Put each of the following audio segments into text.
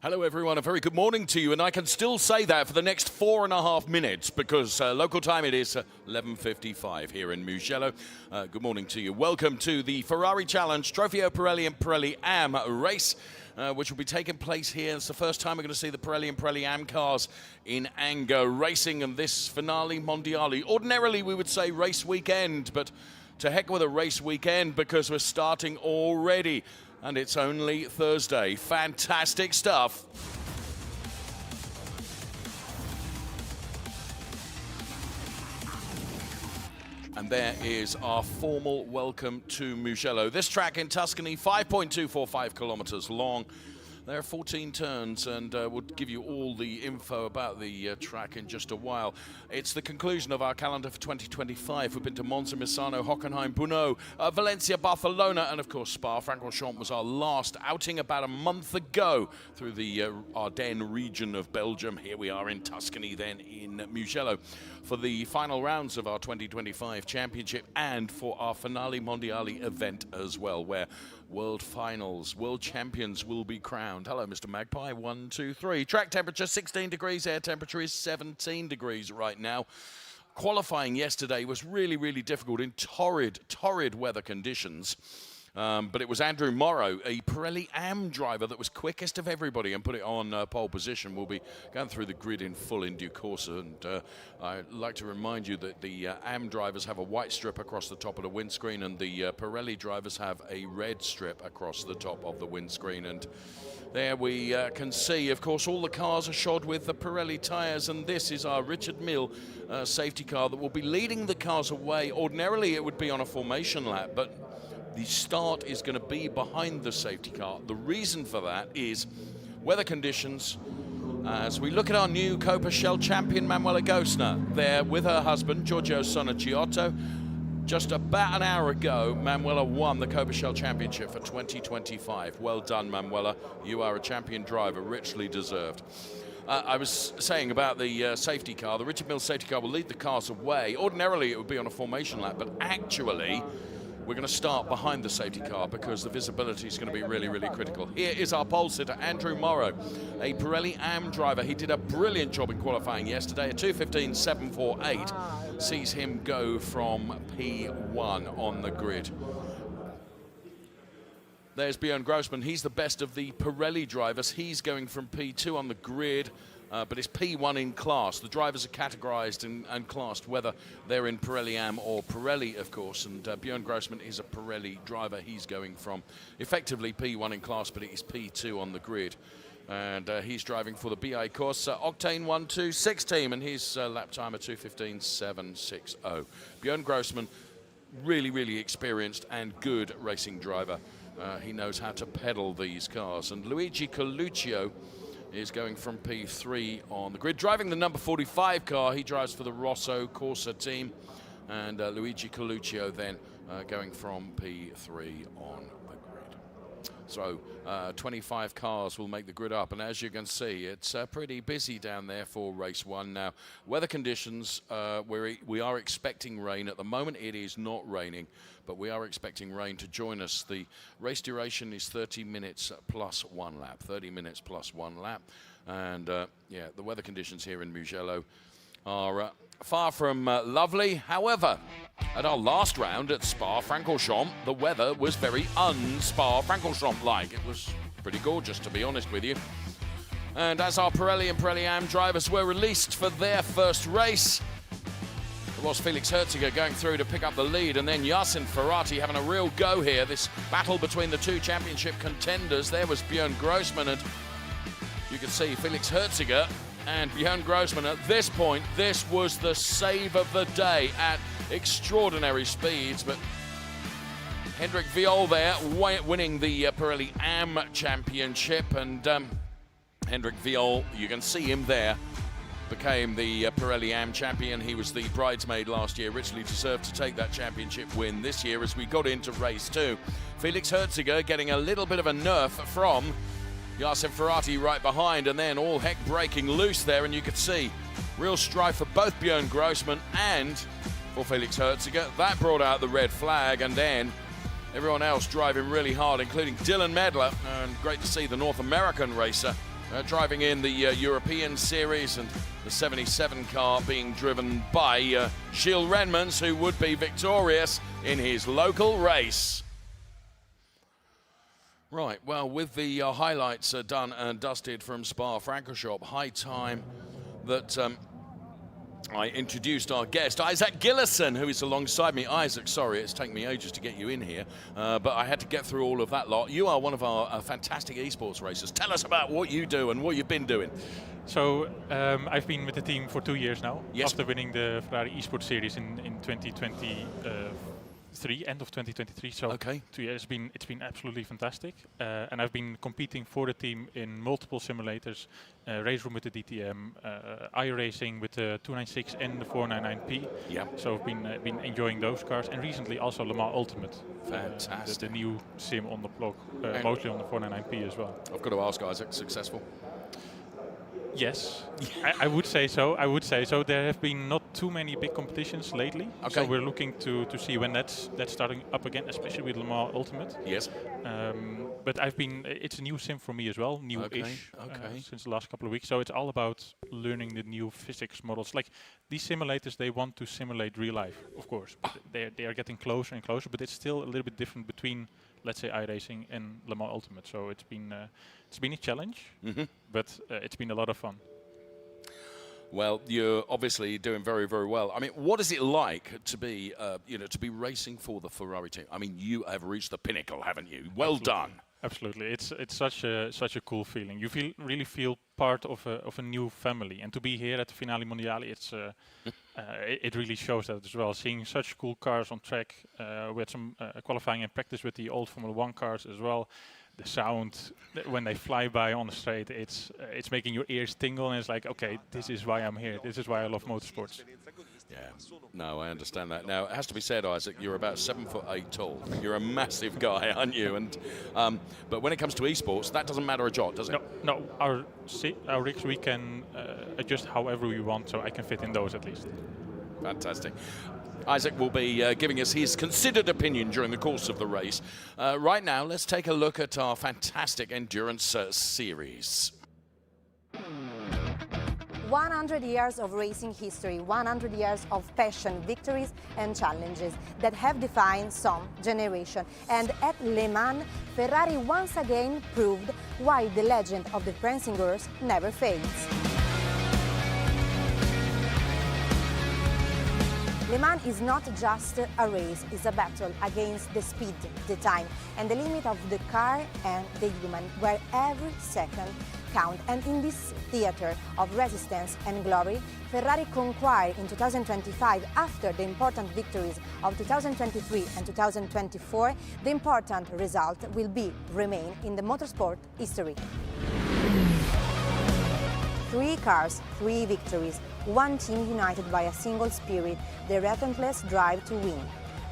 Hello everyone, a very good morning to you, and I can still say that for the next 4.5 minutes because local time it is 11:55 here in Mugello. Good morning to you. Welcome to the Ferrari Challenge Trofeo Pirelli and Pirelli Am race, which will be taking place here. It's the first time we're going to see the Pirelli and Pirelli Am cars in anger racing in this Finali Mondiali. Ordinarily we would say race weekend, but to heck with a race weekend because we're starting already. And it's only Thursday. Fantastic stuff. And there is our formal welcome to Mugello. This track in Tuscany, 5.245 kilometers long. There are 14 turns, and we'll give you all the info about the track in just a while. It's the conclusion of our calendar for 2025. We've been to Monza, Misano, Hockenheim, Brno, Valencia, Barcelona, and of course Spa-Francorchamps was our last outing about a month ago through the Ardennes region of Belgium. Here we are in Tuscany then in Mugello for the final rounds of our 2025 championship and for our Finali Mondiali event as well, where world finals, world champions will be crowned. Hello, Mr. Magpie. 1, 2, 3. Track temperature 16 degrees. Air temperature is 17 degrees right now. Qualifying yesterday was really, really difficult in torrid weather conditions. But it was Andrew Morrow, a Pirelli Am driver, that was quickest of everybody and put it on pole position. We'll be going through the grid in full in due course, and I'd like to remind you that the Am drivers have a white strip across the top of the windscreen, and the Pirelli drivers have a red strip across the top of the windscreen. And there we can see, of course, all the cars are shod with the Pirelli tyres, and this is our Richard Mille safety car that will be leading the cars away. Ordinarily it would be on a formation lap, but the start is going to be behind the safety car. The reason for that is weather conditions. As we look at our new Copa Shell champion, Manuela Gosner, there with her husband, Giorgio Sonacciotto. Just about an hour ago, Manuela won the Copa Shell Championship for 2025. Well done, Manuela. You are a champion driver, richly deserved. I was saying about the safety car. The Richard Mille safety car will lead the cars away. Ordinarily, it would be on a formation lap, but actually, we're going to start behind the safety car because the visibility is going to be really, really critical. Here is our pole sitter, Andrew Morrow, a Pirelli Am driver. He did a brilliant job in qualifying yesterday. A 2:15.748 sees him go from P1 on the grid. There's Björn Grossman. He's the best of the Pirelli drivers. He's going from P2 on the grid. But it's P1 in class. The drivers are categorized and classed, whether they're in Pirelli Am or Pirelli, of course. And Björn Grossman is a Pirelli driver. He's going from effectively P1 in class, but it is P2 on the grid. And he's driving for the BI Corsa Octane 126 team, and his lap time at 2:15.760. Björn Grossman, really, really experienced and good racing driver. He knows how to pedal these cars. And Luigi Coluccio is going from P3 on the grid. Driving the number 45 car, he drives for the Rosso Corsa team. And Luigi Coluccio then going from P3 on the grid. So 25 cars will make the grid up. And as you can see, it's pretty busy down there for race one. Now, weather conditions, we are expecting rain. At the moment, it is not raining, but we are expecting rain to join us. The race duration is 30 minutes plus one lap. 30 minutes plus one lap. And yeah, the weather conditions here in Mugello are far from lovely. However, at our last round at Spa-Francorchamps, the weather was very un-Spa-Francorchamps-like. It was pretty gorgeous, to be honest with you. And as our Pirelli and Pirelli Am drivers were released for their first race, it was Felix Herziger going through to pick up the lead, and then Yasin Ferrati having a real go here. This battle between the two championship contenders. There was Björn Grossman, and you can see Felix Herziger and Björn Grossman. At this point, this was the save of the day at extraordinary speeds, but Hendrik Viol there winning the Pirelli Am championship, and Hendrik Viol, you can see him there, became the Pirelli Am champion. He was the bridesmaid last year, richly deserved to take that championship win this year as we got into race two. Felix Herziger getting a little bit of a nerf from Yasin Ferrati right behind, and then all heck breaking loose there, and you could see real strife for both Björn Grossman and for Felix Herziger. That brought out the red flag, and then everyone else driving really hard, including Dylan Medler, and great to see the North American racer Driving in the European Series, and the 77 car being driven by Gilles Renmans, who would be victorious in his local race. Right, well, with the highlights done and dusted from Spa-Francorchamps, high time that I introduced our guest, Isaac Gillison, who is alongside me. Isaac, sorry, it's taken me ages to get you in here, but I had to get through all of that lot. You are one of our fantastic esports racers. Tell us about what you do and what you've been doing. So I've been with the team for 2 years now, yes. After winning the Ferrari Esports Series in 2023, end of 2023. So okay. 2 years, it's been absolutely fantastic. And I've been competing for the team in multiple simulators, race room with the DTM, iRacing with the 296 and the 499P. Yeah. So I've been enjoying those cars, and recently also Le Mans Ultimate. Fantastic. The new sim on the block, mostly on the 499P as well. I've got to ask, Isaac, successful? Yes, I would say so. There have been not too many big competitions lately. Okay. So we're looking to see when that's starting up again, especially with Le Mans Ultimate. Yes. But it's a new sim for me as well, new-ish, okay. since the last couple of weeks. So it's all about learning the new physics models. Like these simulators, they want to simulate real life, of course. But they are getting closer and closer, but it's still a little bit different between, let's say, iRacing and Le Mans Ultimate. So it's been a challenge, but it's been a lot of fun. Well, you're obviously doing very, very well. I mean, what is it like to be, to be racing for the Ferrari team? I mean, you have reached the pinnacle, haven't you? Well Absolutely. done. Absolutely, it's such a cool feeling. You really feel part of a new family, and to be here at the Finali Mondiali, it really shows that as well. Seeing such cool cars on track, we had some qualifying and practice with the old Formula 1 cars as well. The sound when they fly by on the straight, it's making your ears tingle, and it's like, okay, this is why I'm here. This is why I love motorsports. Yeah, no, I understand that. Now, it has to be said, Isaac, you're about 7'8" tall. You're a massive guy, aren't you? And but when it comes to esports, that doesn't matter a jot, does it? No. Our rigs we can adjust however we want, so I can fit in those at least. Fantastic. Isaac will be giving us his considered opinion during the course of the race. Right now, let's take a look at our fantastic endurance series. 100 years of racing history, 100 years of passion, victories and challenges that have defined some generation. And at Le Mans, Ferrari once again proved why the legend of the prancing horse never fades. Le Mans is not just a race, it's a battle against the speed, the time, and the limit of the car and the human, where every second counts. And in this theater of resistance and glory, Ferrari conquered in 2025, after the important victories of 2023 and 2024, the important result will remain in the motorsport history. 3 cars, 3 victories, 1 team united by a single spirit, the relentless drive to win.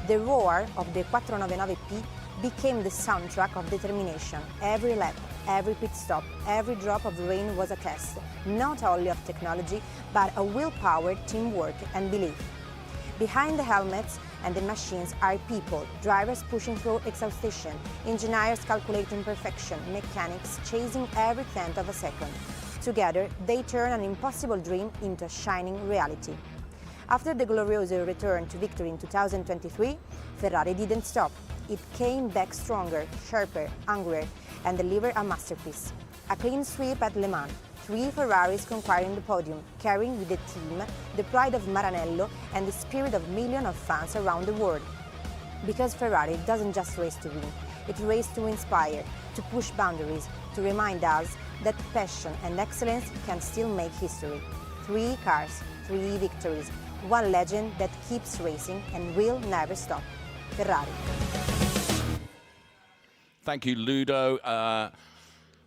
The roar of the 499P became the soundtrack of determination. Every lap, every pit stop, every drop of rain was a test, not only of technology, but a willpower, teamwork and belief. Behind the helmets and the machines are people, drivers pushing through exhaustion, engineers calculating perfection, mechanics chasing every tenth of a second. Together, they turn an impossible dream into a shining reality. After the glorious return to victory in 2023, Ferrari didn't stop. It came back stronger, sharper, hungrier, and delivered a masterpiece. A clean sweep at Le Mans, 3 Ferraris conquering the podium, carrying with the team the pride of Maranello and the spirit of millions of fans around the world. Because Ferrari doesn't just race to win, it races to inspire, to push boundaries, to remind us that passion and excellence can still make history. 3 cars, 3 victories, 1 legend that keeps racing and will never stop. Ferrari. Thank you, Ludo.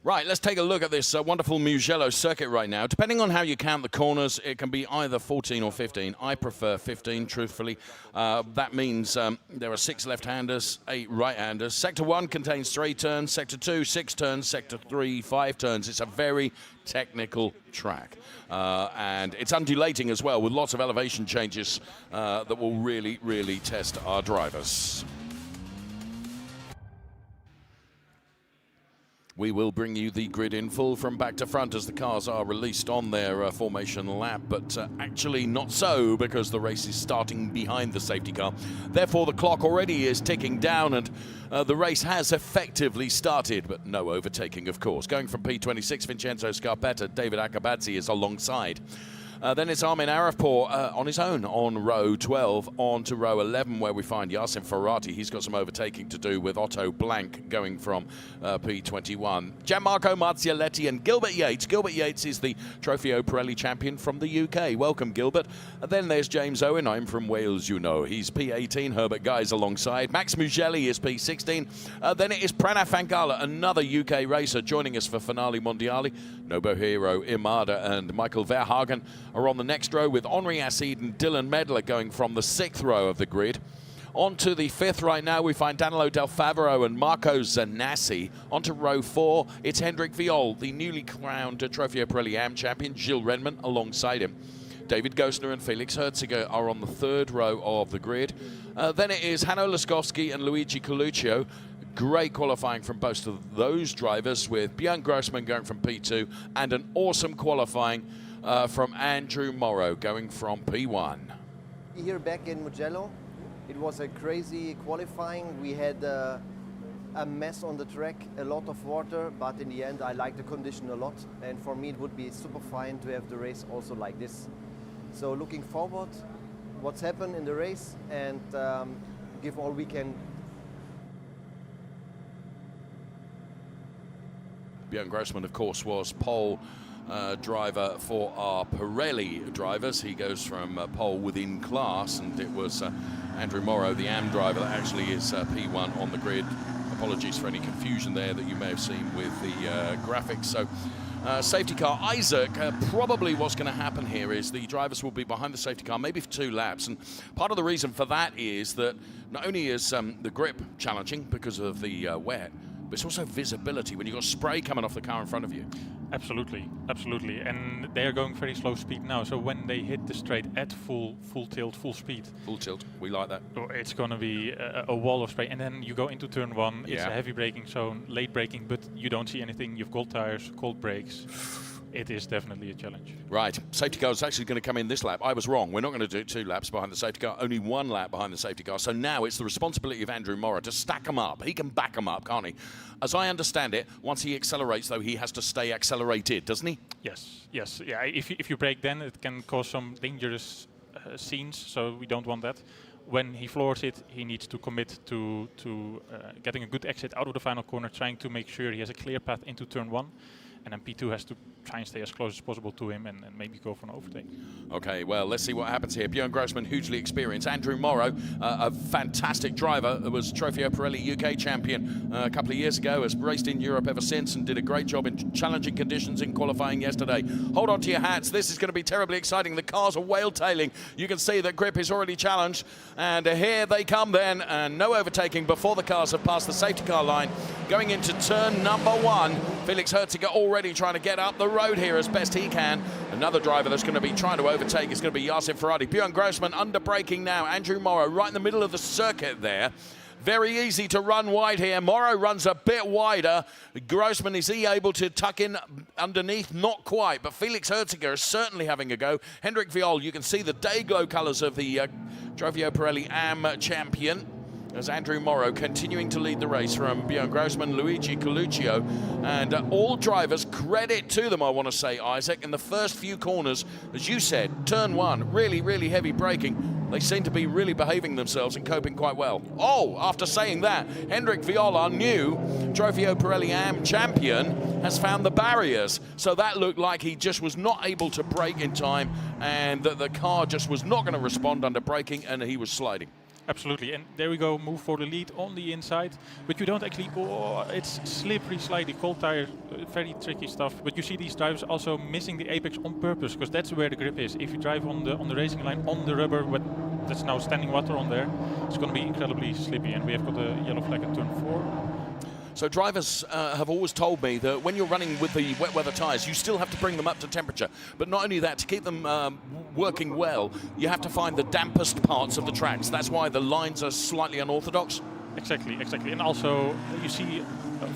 Right, let's take a look at this wonderful Mugello circuit right now. Depending on how you count the corners, it can be either 14 or 15. I prefer 15, truthfully. That means there are 6 left-handers, 8 right-handers. Sector 1 contains 3 turns, Sector 2, 6 turns, Sector 3, 5 turns. It's a very technical track. And it's undulating as well, with lots of elevation changes that will really, really test our drivers. We will bring you the grid in full from back to front as the cars are released on their formation lap, but actually not so, because the race is starting behind the safety car. Therefore, the clock already is ticking down, and the race has effectively started, but no overtaking, of course. Going from P26, Vincenzo Scarpetta, David Akabadze is alongside. Then it's Armin Arifpour on his own on row 12 on to row 11, where we find Yasin Ferrati. He's got some overtaking to do with Otto Blank going from P21. Gianmarco Marzioletti and Gilbert Yates. Gilbert Yates is the Trofeo Pirelli champion from the UK. Welcome, Gilbert. Then there's James Owen. I'm from Wales, you know. He's P18. Herbert Guy's alongside. Max Mugelli is P16. Then it is Pranav Fangala, another UK racer, joining us for Finali Mondiali. Nobuhiro Imada and Michael Verhagen are on the next row, with Henri Acid and Dylan Medler going from the 6th row of the grid. On to the 5th right now, we find Danilo Del Favaro and Marco Zanassi. On to row 4, it's Hendrik Viol, the newly crowned Trofeo Pirelli Am champion, Gilles Renman alongside him. David Gosner and Felix Herziger are on the 3rd row of the grid. Then it is Hanno Laskowski and Luigi Coluccio. Great qualifying from both of those drivers, with Björn Grossman going from P2 and an awesome qualifying from Andrew Morrow going from P1. Here back in Mugello, it was a crazy qualifying. We had a mess on the track, a lot of water, but in the end I like the condition a lot, and for me it would be super fine to have the race also like this. So looking forward what's happened in the race, and give all we can. Björn Grossman, of course, was pole driver for our Pirelli drivers. He goes from pole within class, and it was Andrew Morrow, the AM driver, that actually is P1 on the grid. Apologies for any confusion there that you may have seen with the graphics. So safety car, Isaac, probably what's going to happen here is the drivers will be behind the safety car, maybe for 2 laps. And part of the reason for that is that not only is the grip challenging because of the wet, but it's also visibility when you've got spray coming off the car in front of you. Absolutely, absolutely. And they are going very slow speed now, so when they hit the straight at full tilt, full speed. Full tilt, we like that. It's going to be a wall of spray. And then you go into turn 1, it's Yeah. a heavy braking zone, late braking, but you don't see anything. You've cold tires, cold brakes. It is definitely a challenge. Right, safety car is actually going to come in this lap. I was wrong. We're not going to do 2 laps behind the safety car, only 1 lap behind the safety car. So now it's the responsibility of Andrew Morrow to stack them up. He can back them up, can't he? As I understand it, once he accelerates, though, he has to stay accelerated, doesn't he? Yes. Yeah, if you brake then, it can cause some dangerous scenes, so we don't want that. When he floors it, he needs to commit to getting a good exit out of the final corner, trying to make sure he has a clear path into turn 1. And then P2 has to try and stay as close as possible to him and maybe go for an overtake. Okay, well, let's see what happens here. Björn Grossman, hugely experienced. Andrew Morrow, a fantastic driver, was Trofeo Pirelli UK champion a couple of years ago, has raced in Europe ever since and did a great job in challenging conditions in qualifying yesterday. Hold on to your hats. This is going to be terribly exciting. The cars are whale-tailing. You can see that grip is already challenged. And here they come then, and no overtaking before the cars have passed the safety car line. Going into turn number 1, Felix Herziger already trying to get up the road here as best he can. Another driver that's going to be trying to overtake is going to be Yasin Ferrati. Björn Grossman under braking now. Andrew Morrow right in the middle of the circuit there. Very easy to run wide here. Morrow runs a bit wider. Grossman, is he able to tuck in underneath? Not quite, but Felix Herziger is certainly having a go. Hendrik Viol, you can see the day glow colours of the Trofeo Pirelli AM champion, as Andrew Morrow continuing to lead the race from Björn Grossman, Luigi Coluccio, and all drivers, credit to them, I want to say, Isaac, in the first few corners, as you said, turn 1, really, really heavy braking. They seem to be really behaving themselves and coping quite well. Oh, after saying that, Hendrik Viol, our new Trofeo Pirelli AM champion, has found the barriers. So that looked like he just was not able to brake in time, and that the car just was not going to respond under braking, and he was sliding. Absolutely, and there we go, move for the lead on the inside, but you don't actually, it's slippery, slightly cold tire, very tricky stuff, but you see these drivers also missing the apex on purpose, because that's where the grip is. If you drive on the racing line, on the rubber, but that's now standing water on there, it's going to be incredibly slippy, and we have got a yellow flag at turn 4. So drivers have always told me that when you're running with the wet weather tyres, you still have to bring them up to temperature. But not only that, to keep them working well, you have to find the dampest parts of the tracks. That's why the lines are slightly unorthodox. Exactly. And also, you see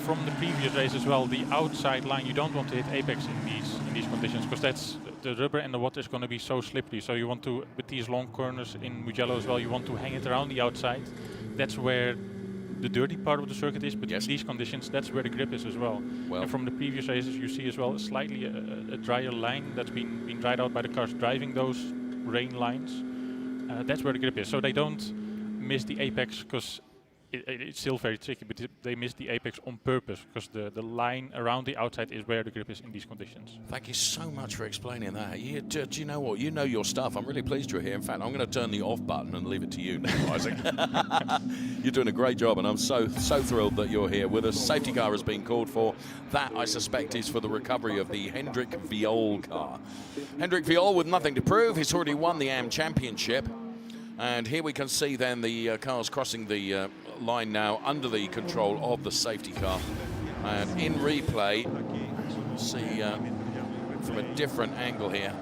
from the previous race as well, the outside line, you don't want to hit apex in these conditions, because that's the rubber and the water is going to be so slippery. So you want to, with these long corners in Mugello as well, you want to hang it around the outside. That's where the dirty part of the circuit is, but in these conditions, that's where the grip is as well. And from the previous races, you see as well slightly a drier line that's been dried out by the cars driving those rain lines. That's where the grip is. So they don't miss the apex, because it's still very tricky, but they miss the apex on purpose, because the line around the outside is where the grip is in these conditions. Thank you so much for explaining that. Do you know what? You know your stuff. I'm really pleased you're here. In fact, I'm going to turn the off button and leave it to you now, Isaac. You're doing a great job, and I'm so thrilled that you're here with us. Safety car has been called for. That, I suspect, is for the recovery of the Hendrik Viol car. Hendrik Viol with nothing to prove. He's already won the AM Championship. And here we can see then the cars crossing the line now under the control of the safety car. And in replay, we'll see from a different angle here.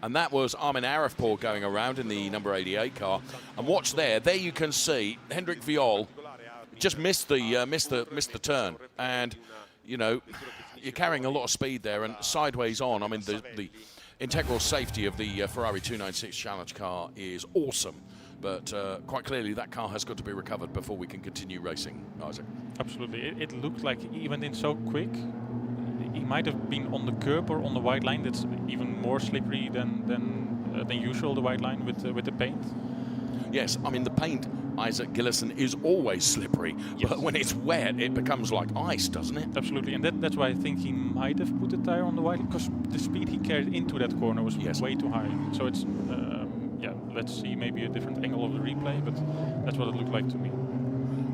And that was Armin Arifpour going around in the number 88 car. And watch there you can see Hendrik Viol just missed the turn. And, you know, you're carrying a lot of speed there and sideways on. I mean, the integral safety of the Ferrari 296 Challenge car is awesome, but quite clearly that car has got to be recovered before we can continue racing, Isaac. Absolutely. It looked like he went in so quick. He might have been on the curb or on the white line. That's even more slippery than usual, the white line with the paint. Yes, I mean the paint, Isaac Gillison, is always slippery, but when it's wet, it becomes like ice, doesn't it? Absolutely, and that's why I think he might have put the tire on the white, because the speed he carried into that corner was way too high. So it's, let's see maybe a different angle of the replay, but that's what it looked like to me.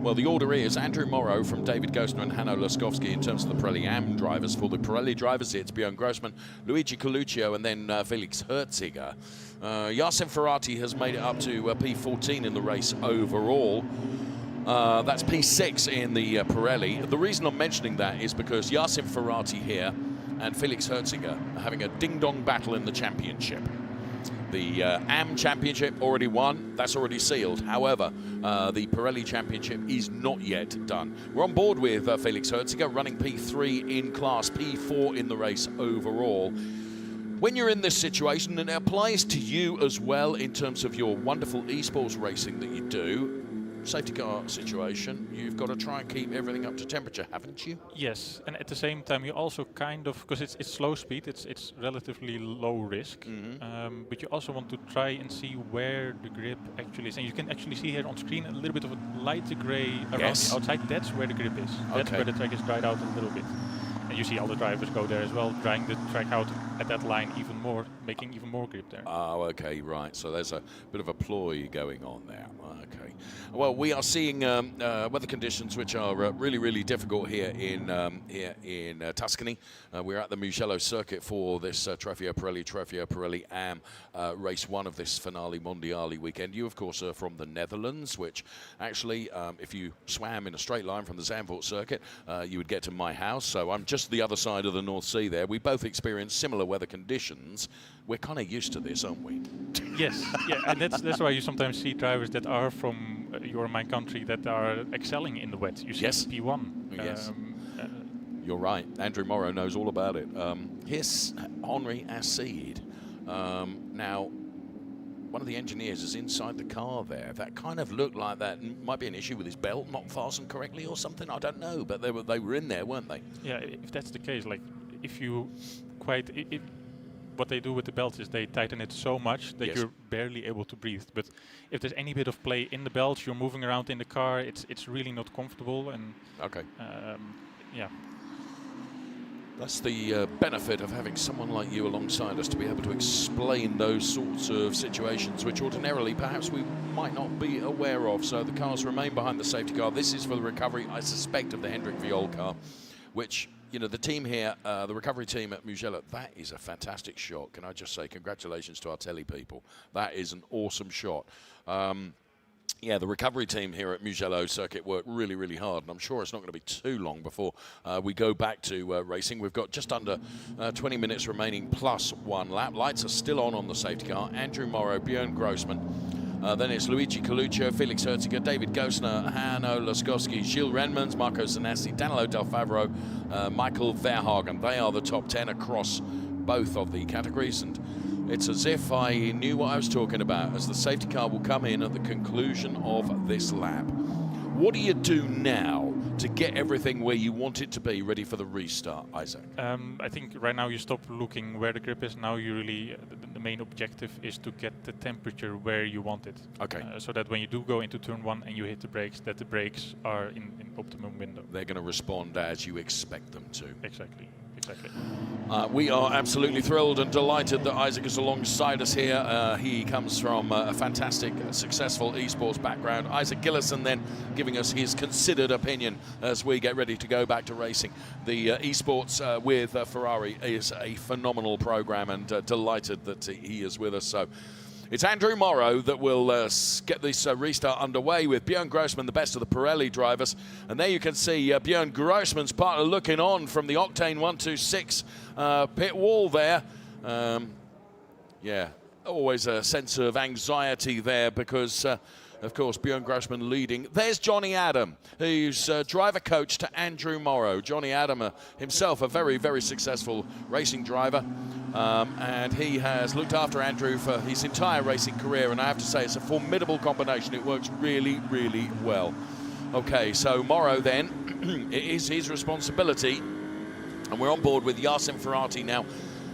Well, the order is Andrew Morrow from David Gostner and Hanno Laskowski in terms of the Pirelli AM drivers. For the Pirelli drivers, it's Björn Grossman, Luigi Coluccio, and then Felix Herziger. Yasin Ferrati has made it up to P14 in the race overall. That's P6 in the Pirelli. The reason I'm mentioning that is because Yasin Ferrati here and Felix Herziger are having a ding-dong battle in the championship. The AM Championship already won, that's already sealed. However, the Pirelli Championship is not yet done. We're on board with Felix Herziger, running P3 in class, P4 in the race overall. When you're in this situation, and it applies to you as well in terms of your wonderful esports racing that you do, safety car situation, you've got to try and keep everything up to temperature, haven't you? Yes, and at the same time you also kind of, because it's slow speed, it's relatively low risk, but you also want to try and see where the grip actually is. And you can actually see here on screen a little bit of a lighter grey around the outside. That's where the grip is. That's where the track is dried out a little bit. And you see all the drivers go there as well, drying the track out at that line even more, making even more grip there. Oh, okay, right. So there's a bit of a ploy going on there. Okay. Well, we are seeing weather conditions which are really, really difficult here in Tuscany. We're at the Mugello Circuit for this Trofeo Pirelli AM race 1 of this Finali Mondiali weekend. You, of course, are from the Netherlands, which actually, if you swam in a straight line from the Zandvoort Circuit, you would get to my house. So I'm just the other side of the North Sea there. We both experience similar weather conditions. We're kind of used to this, aren't we? Yes, yeah, and that's why you sometimes see drivers that are from your and my country that are excelling in the wet. You see P1. Yes. You're right. Andrew Morrow knows all about it. Here's Henri Acide. Now, one of the engineers is inside the car there. That kind of looked like that might be an issue with his belt not fastened correctly or something. I don't know, but they were in there, weren't they? Yeah, if that's the case, like if you what they do with the belt is they tighten it so much that you're barely able to breathe. But if there's any bit of play in the belt, you're moving around in the car, it's really not comfortable. And yeah. That's the benefit of having someone like you alongside us to be able to explain those sorts of situations which ordinarily perhaps we might not be aware of. So the cars remain behind the safety car. This is for the recovery, I suspect, of the Hendrik Viol car, which, you know, the team here, the recovery team at Mugello, that is a fantastic shot. Can I just say congratulations to our telly people. That is an awesome shot. Yeah, the recovery team here at Mugello Circuit worked really, really hard, and I'm sure it's not going to be too long before we go back to racing. We've got just under 20 minutes remaining plus 1 lap. Lights are still on the safety car. Andrew Morrow, Björn Grossman, Then it's Luigi Coluccio, Felix Herziger, David Gosner, Hanno Laskowski, Gilles Renmans, Marco Zanassi, Danilo Del Favro, Michael Verhagen. They are the top 10 across both of the categories, and it's as if I knew what I was talking about, as the safety car will come in at the conclusion of this lap. What do you do now to get everything where you want it to be, ready for the restart, Isaac? I think right now you stop looking where the grip is. Now you really, the main objective is to get the temperature where you want it. Okay. So that when you do go into turn 1 and you hit the brakes, that the brakes are in optimum window. They're going to respond as you expect them to. Exactly. We are absolutely thrilled and delighted that Isaac is alongside us here. He comes from a fantastic, successful esports background. Isaac Gillison then giving us his considered opinion as we get ready to go back to racing. The esports with Ferrari is a phenomenal program, and delighted that he is with us. So it's Andrew Morrow that will get this restart underway with Björn Grossman, the best of the Pirelli drivers. And there you can see Björn Grossman's partner looking on from the Octane 126 pit wall there. Yeah, always a sense of anxiety there because, of course, Björn Grossman leading. There's Johnny Adam, who's driver coach to Andrew Morrow. Johnny Adam himself a very, very successful racing driver. And he has looked after Andrew for his entire racing career, and I have to say it's a formidable combination. It works really, really well. Okay, so Morrow then, it is his responsibility, and we're on board with Yasin Ferrati now.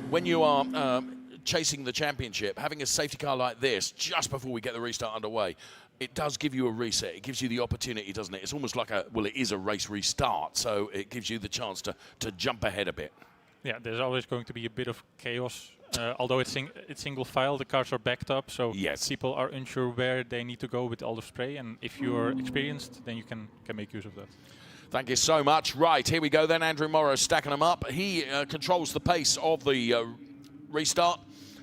When you are chasing the championship, having a safety car like this just before we get the restart underway, it does give you a reset. It gives you the opportunity, doesn't it? It's almost like it is a race restart, so it gives you the chance to jump ahead a bit. Yeah, there's always going to be a bit of chaos. Although it's single file, the cars are backed up, so yes, people are unsure where they need to go with all the spray. And if you're experienced, then you can make use of that. Thank you so much. Right, here we go then. Andrew Morrow stacking them up. He controls the pace of the restart.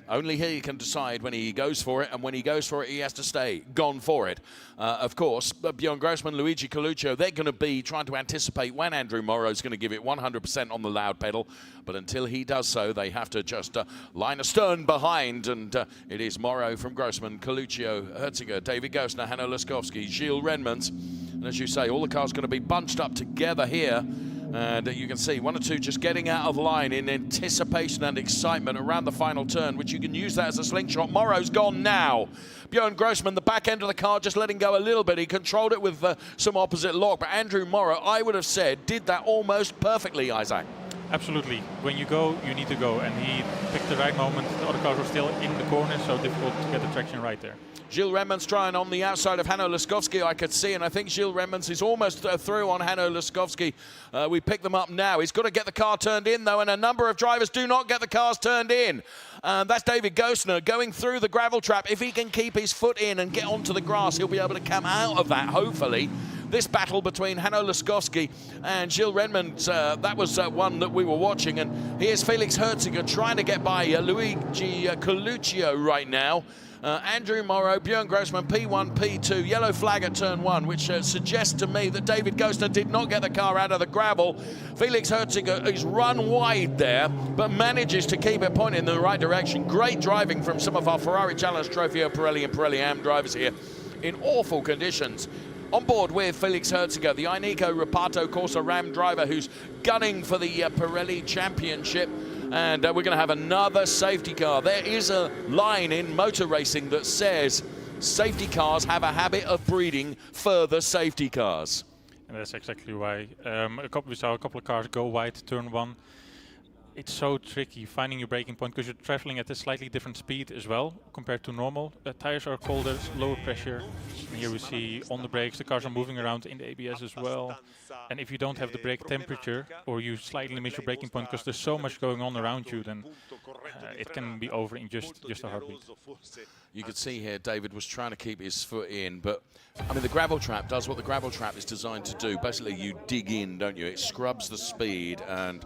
Only he can decide when he goes for it, and when he goes for it, he has to stay gone for it. Of course, Björn Grossman, Luigi Coluccio, they're going to be trying to anticipate when Andrew Morrow's going to give it 100% on the loud pedal. But until he does so, they have to just line astern behind. And it is Morrow from Grossman, Coluccio, Herziger, David Gosner, Hanno Laskowski, Gilles Renmans. And as you say, all the cars going to be bunched up together here. And you can see 1 or 2 just getting out of line in anticipation and excitement around the final turn, which you can use that as a slingshot. Morrow's gone now. Björn Grossman, the back end of the car, just letting go a little bit. He controlled it with some opposite lock. But Andrew Morrow, I would have said, did that almost perfectly, Isaac. Absolutely. When you go, you need to go. And he picked the right moment. The other cars were still in the corner, so difficult to get the traction right there. Gilles Renmans trying on the outside of Hanno Laskowski, I could see, and I think Gilles Renmans is almost through on Hanno Laskowski. We pick them up now. He's got to get the car turned in, though, and a number of drivers do not get the cars turned in. That's David Gosner going through the gravel trap. If he can keep his foot in and get onto the grass, he'll be able to come out of that, hopefully. This battle between Hanno Laskowski and Gilles Renmans, that was one that we were watching. And here's Felix Herziger trying to get by Luigi Coluccio right now. Andrew Morrow, Björn Grossman, P1, P2, yellow flag at turn 1, which suggests to me that David Gosner did not get the car out of the gravel. Felix Herziger is run wide there, but manages to keep it pointing in the right direction. Great driving from some of our Ferrari Challenge Trofeo Pirelli and Pirelli Am drivers here in awful conditions. On board with Felix Herziger, the Ineco Reparto Corsa Ram driver who's gunning for the Pirelli Championship. And we're going to have another safety car. There is a line in motor racing that says safety cars have a habit of breeding further safety cars. And that's exactly why. We saw a couple of cars go wide, turn 1. It's so tricky finding your braking point because you're traveling at a slightly different speed as well compared to normal. Tires are colder, lower pressure. And here we see on the brakes, the cars are moving around in the ABS as well. And if you don't have the brake temperature or you slightly miss your braking point because there's so much going on around you, then it can be over in just a heartbeat. You could see here David was trying to keep his foot in, but I mean the gravel trap does what the gravel trap is designed to do. Basically you dig in, don't you? It scrubs the speed, and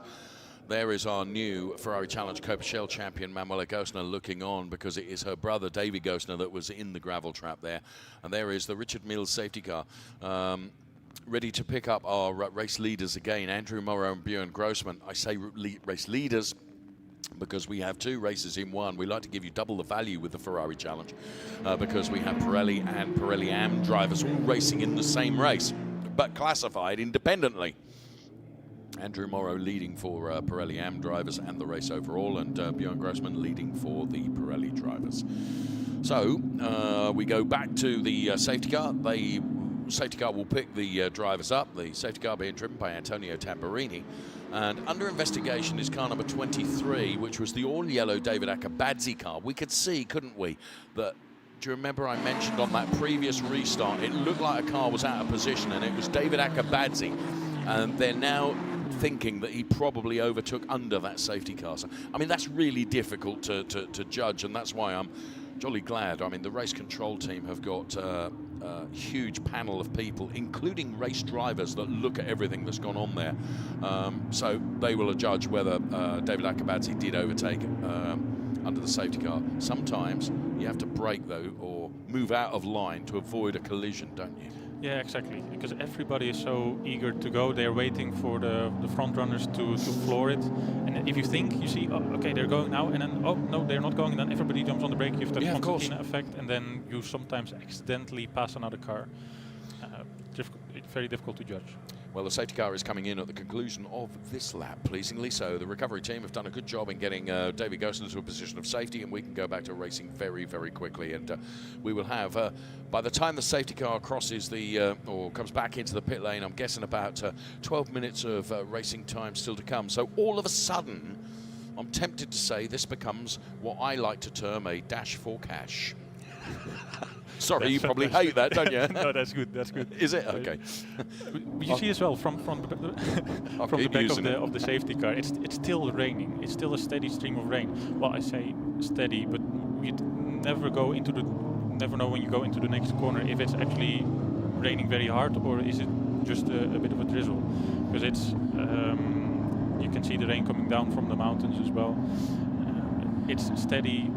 there is our new Ferrari Challenge Copa Shell champion, Manuela Gosner, looking on because it is her brother, David Gosner, that was in the gravel trap there. And there is the Richard Mills safety car, ready to pick up our race leaders again, Andrew Morrow and Björn Grossman. I say race leaders because we have 2 races in one. We like to give you double the value with the Ferrari Challenge because we have Pirelli and Pirelli AM drivers all racing in the same race, but classified independently. Andrew Morrow leading for Pirelli AM drivers and the race overall, and Björn Grossman leading for the Pirelli drivers. So we go back to the safety car. The safety car will pick the drivers up, the safety car being driven by Antonio Tamburini. And under investigation is car number 23, which was the all-yellow David Akabadze car. We could see, couldn't we, that, do you remember I mentioned on that previous restart, it looked like a car was out of position, and it was David Akabadze. And they're now thinking that he probably overtook under that safety car. So, I mean, that's really difficult to judge, and that's why I'm jolly glad. I mean, the race control team have got a huge panel of people, including race drivers, that look at everything that's gone on there. So they will judge whether David Akabadze did overtake under the safety car. Sometimes you have to brake, though, or move out of line to avoid a collision, don't you? Yeah, exactly, because everybody is so eager to go. They're waiting for the front runners to floor it. And if you think, you see, oh, okay, they're going now, and then, oh, no, they're not going, and then everybody jumps on the brake. You have that concertina effect, and then you sometimes accidentally pass another car. It's very difficult to judge. Well, the safety car is coming in at the conclusion of this lap, pleasingly. So the recovery team have done a good job in getting David Gosling to a position of safety, and we can go back to racing very, very quickly. And we will have, by the time the safety car crosses the, or comes back into the pit lane, I'm guessing about 12 minutes of racing time still to come. So all of a sudden, I'm tempted to say this becomes what I like to term a dash for cash. Sorry, you probably hate that, don't you? No, that's good. That's good. Is it? Okay. You see as well from the back of the safety car. It's still raining. It's still a steady stream of rain. Well, I say steady, but you never know when you go into the next corner if it's actually raining very hard or is it just a bit of a drizzle. Because it's you can see the rain coming down from the mountains as well. It's a steady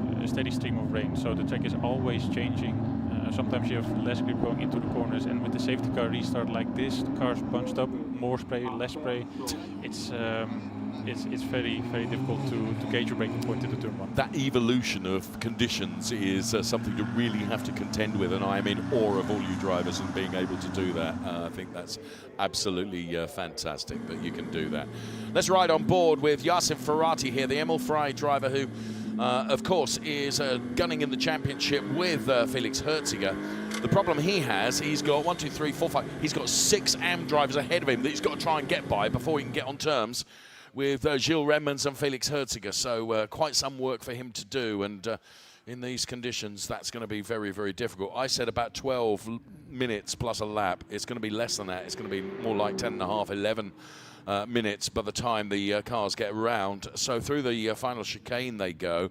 stream of rain, so the track is always changing. Sometimes you have less grip going into the corners, and with the safety car restart like this, the car's bunched up, more spray, less spray. It's very, very difficult to gauge your braking point into turn one. That evolution of conditions is something to really have to contend with, and I'm in awe of all you drivers and being able to do that. I think that's absolutely fantastic that you can do that. Let's ride on board with Yasin Ferrati here, the Emil Frey driver who of course, is gunning in the championship with Felix Herziger. The problem he has, he's got 1, 2, 3, 4, 5. He's got 6 AM drivers ahead of him that he's got to try and get by before he can get on terms with Gilles Redmans and Felix Herziger. So quite some work for him to do. And in these conditions, that's going to be very, very difficult. I said about 12 minutes plus a lap. It's going to be less than that. It's going to be more like 10 and a half, 11 minutes by the time the cars get around. So through the final chicane they go.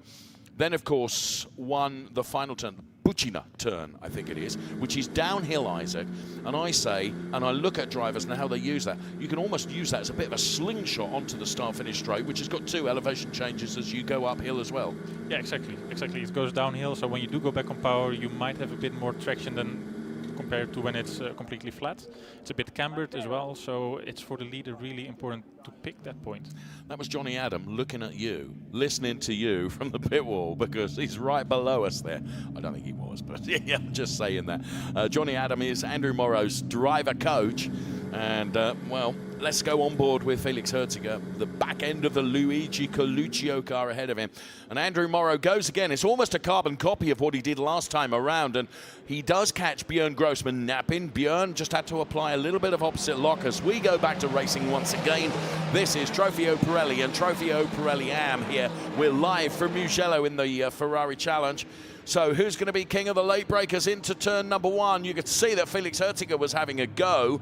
Then, of course, the final turn, Bucina turn, I think it is, which is downhill, Isaac. And I say, and I look at drivers and how they use that, you can almost use that as a bit of a slingshot onto the start-finish straight, which has got 2 elevation changes as you go uphill as well. Yeah, exactly. It goes downhill, so when you do go back on power, you might have a bit more traction than compared to when it's completely flat. It's a bit cambered as well, so it's for the leader really important to pick that point. That was Johnny Adam looking at you, listening to you from the pit wall, because he's right below us there. I don't think he was, but yeah, I'm just saying that. Johnny Adam is Andrew Morrow's driver coach, and well, let's go on board with Felix Herziger, the back end of the Luigi Coluccio car ahead of him. And Andrew Morrow goes again. It's almost a carbon copy of what he did last time around, and he does catch Björn Grossman napping. Björn just had to apply a little bit of opposite lock as we go back to racing once again. This is Trofeo Pirelli and Trofeo Pirelli AM here. We're live from Mugello in the Ferrari Challenge. So who's going to be king of the late breakers into turn number 1? You could see that Felix Herziger was having a go.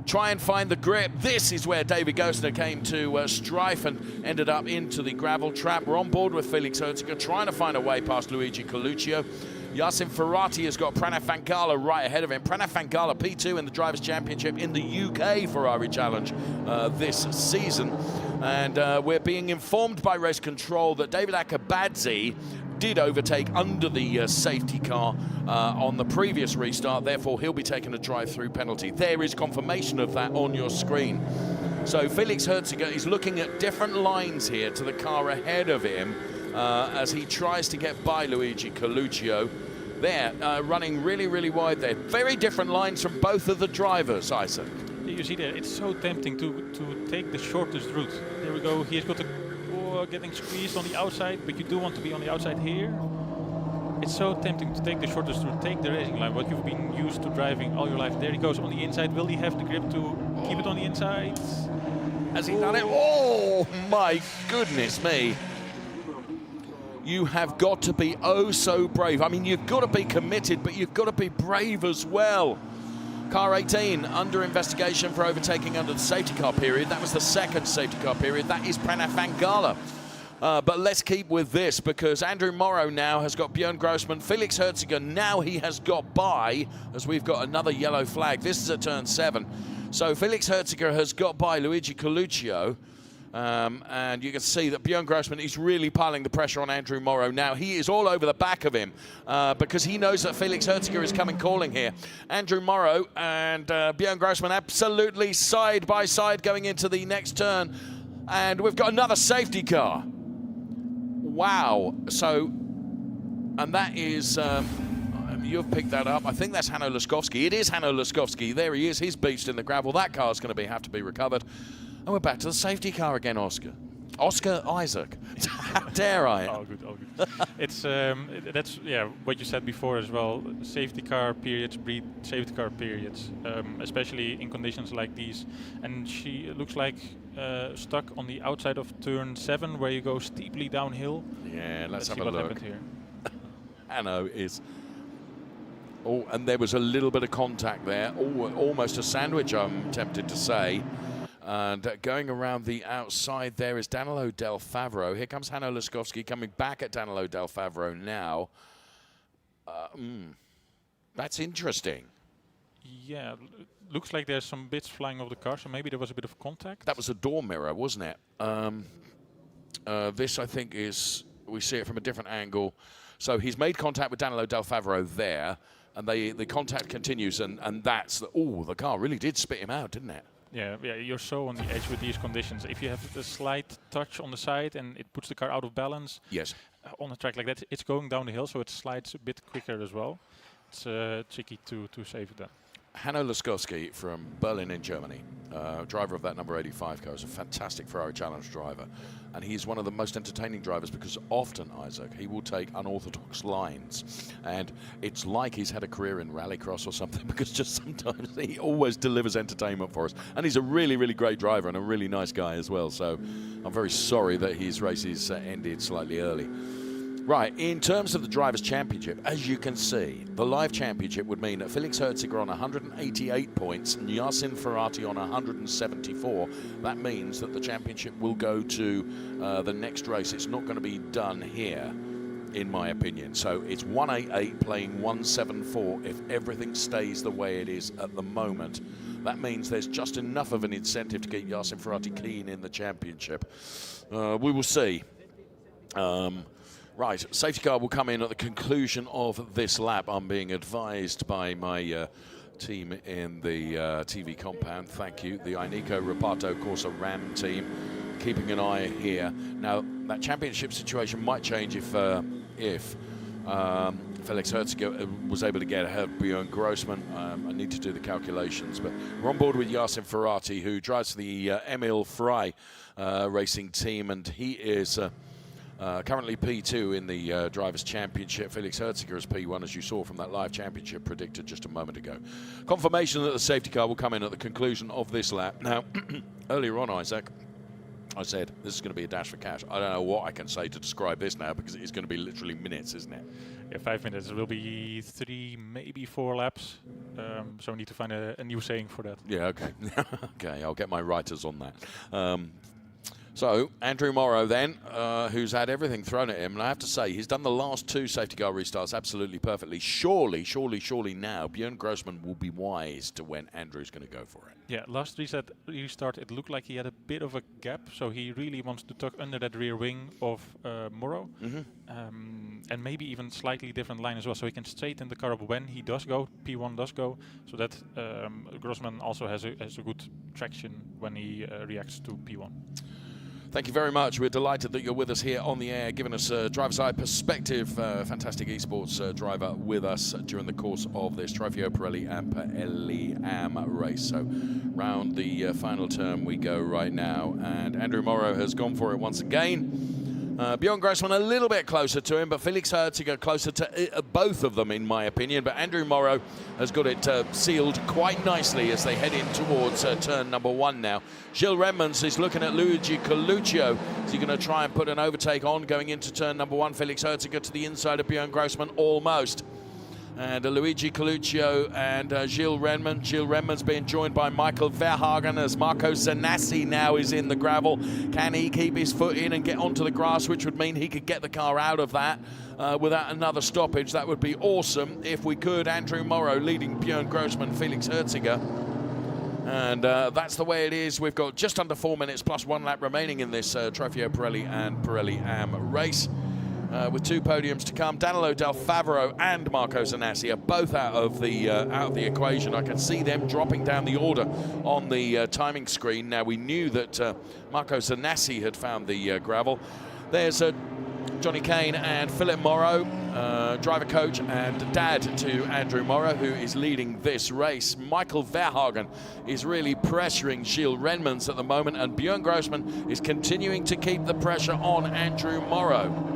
Try and find the grip. This is where David Gosling came to strife and ended up into the gravel trap. We're on board with Felix Herziger, trying to find a way past Luigi Coluccio. Yasin Ferrati has got Pranav Vankala right ahead of him. Pranav Vankala, P2 in the Drivers' Championship in the UK Ferrari Challenge this season. And we're being informed by race control that David Akabadze did overtake under the safety car on the previous restart. Therefore, he'll be taking a drive-through penalty. There is confirmation of that on your screen. So Felix Herziger is looking at different lines here to the car ahead of him as he tries to get by Luigi Coluccio. There, running really, really wide there. Very different lines from both of the drivers, Isaac. You see there, it's so tempting to take the shortest route. There we go, he's got getting squeezed on the outside, but you do want to be on the outside here. It's so tempting to take the shortest route, take the racing line, what you've been used to driving all your life. There he goes on the inside. Will he have the grip to keep it on the inside? Has he done it? Oh my goodness me. You have got to be oh so brave. I mean, you've got to be committed, but you've got to be brave as well. Car 18 under investigation for overtaking under the safety car period. That was the second safety car period. That is Pranav Vangala. But let's keep with this, because Andrew Morrow now has got Björn Grossman. Felix Herziger, now he has got by, as we've got another yellow flag. This is at turn 7. So Felix Herziger has got by Luigi Coluccio. And you can see that Björn Grossman is really piling the pressure on Andrew Morrow now. He is all over the back of him because he knows that Felix Herziger is coming calling here. Andrew Morrow and Björn Grossman absolutely side by side going into the next turn. And we've got another safety car. Wow. So, and that is, you've picked that up. I think that's Hanno Laskovsky. It is Hanno Laskovsky. There he is. He's beached in the gravel. That car's going to have to be recovered. And we're back to the safety car again, Oscar. Oscar Isaac. How dare I? All good, all good. It's that's what you said before as well. Safety car periods breed safety car periods, especially in conditions like these. And she looks like stuck on the outside of turn 7, where you go steeply downhill. Yeah, let's have see a what look. happened here. Hanno is. Oh, and there was a little bit of contact there. Oh, almost a sandwich, I'm tempted to say. And going around the outside there is Danilo Del Favro. Here comes Hanno Laskovsky coming back at Danilo Del Favro now. That's interesting. Yeah, looks like there's some bits flying off the car, so maybe there was a bit of contact. That was a door mirror, wasn't it? This, I think, is, we see it from a different angle. So he's made contact with Danilo Del Favro there, and the contact continues, and that's, the car really did spit him out, didn't it? Yeah, you're so on the edge with these conditions. If you have a slight touch on the side and it puts the car out of balance, yes, on a track like that, it's going down the hill, so it slides a bit quicker as well. It's tricky to save that. Hanno Laskovsky from Berlin in Germany, driver of that number 85 car, is a fantastic Ferrari Challenge driver. And he's one of the most entertaining drivers because often, Isaac, he will take unorthodox lines. And it's like he's had a career in rallycross or something, because just sometimes he always delivers entertainment for us. And he's a really, really great driver and a really nice guy as well. So I'm very sorry that his races ended slightly early. Right, in terms of the Drivers' Championship, as you can see, the live championship would mean that Felix Herziger on 188 points and Yasin Ferrati on 174. That means that the championship will go to the next race. It's not going to be done here, in my opinion. So it's 188 playing 174 if everything stays the way it is at the moment. That means there's just enough of an incentive to keep Yasin Ferrati keen in the championship. We will see. Right, safety car will come in at the conclusion of this lap. I'm being advised by my team in the TV compound. Thank you. The Ineco Reparto Corsa Ram team keeping an eye here. Now, that championship situation might change if Felix Herziger was able to get ahead of Björn Grossman. I need to do the calculations, but we're on board with Yasin Ferrati, who drives for the Emil Frey racing team, and he is currently P2 in the Drivers' Championship. Felix Herziger is P1, as you saw from that live championship predicted just a moment ago. Confirmation that the safety car will come in at the conclusion of this lap. Now, earlier on, Isaac, I said this is going to be a dash for cash. I don't know what I can say to describe this now, because it's going to be literally minutes, isn't it? Yeah, 5 minutes. It will be 3, maybe 4 laps. So we need to find a new saying for that. Yeah, okay. Okay, I'll get my writers on that. So, Andrew Morrow then, who's had everything thrown at him, and I have to say, he's done the last 2 safety car restarts absolutely perfectly. Surely now, Björn Grossman will be wise to when Andrew's going to go for it. Yeah, last restart, it looked like he had a bit of a gap, so he really wants to tuck under that rear wing of Morrow, and maybe even slightly different line as well, so he can straighten the car up when he does go, P1 does go, so that Grossman also has a good traction when he reacts to P1. Thank you very much. We're delighted that you're with us here on the air, giving us a driver's eye perspective. Fantastic esports driver with us during the course of this Trofeo Pirelli and Pirelli AM race. So round the final turn we go right now, and Andrew Morrow has gone for it once again. Björn Grossman a little bit closer to him, but Felix Herziger closer to both of them, in my opinion. But Andrew Morrow has got it sealed quite nicely as they head in towards turn number 1 now. Gilles Redmans is looking at Luigi Coluccio. Is he going to try and put an overtake on going into turn number 1? Felix Herziger to the inside of Björn Grossman, almost. And Luigi Coluccio and Gilles Redmans. Gilles Redmans being joined by Michael Verhagen as Marco Zanassi now is in the gravel. Can he keep his foot in and get onto the grass, which would mean he could get the car out of that without another stoppage? That would be awesome if we could. Andrew Morrow leading Björn Grossman, Felix Herziger. And that's the way it is. We've got just under 4 minutes plus 1 lap remaining in this Trofeo Pirelli and Pirelli AM race. With 2 podiums to come, Danilo Del Favaro and Marco Zanassi are both out of the equation. I can see them dropping down the order on the timing screen. Now, we knew that Marco Zanassi had found the gravel. There's Johnny Kane and Philip Morrow, driver coach and dad to Andrew Morrow, who is leading this race. Michael Verhagen is really pressuring Gilles Redmans at the moment, and Björn Grossman is continuing to keep the pressure on Andrew Morrow.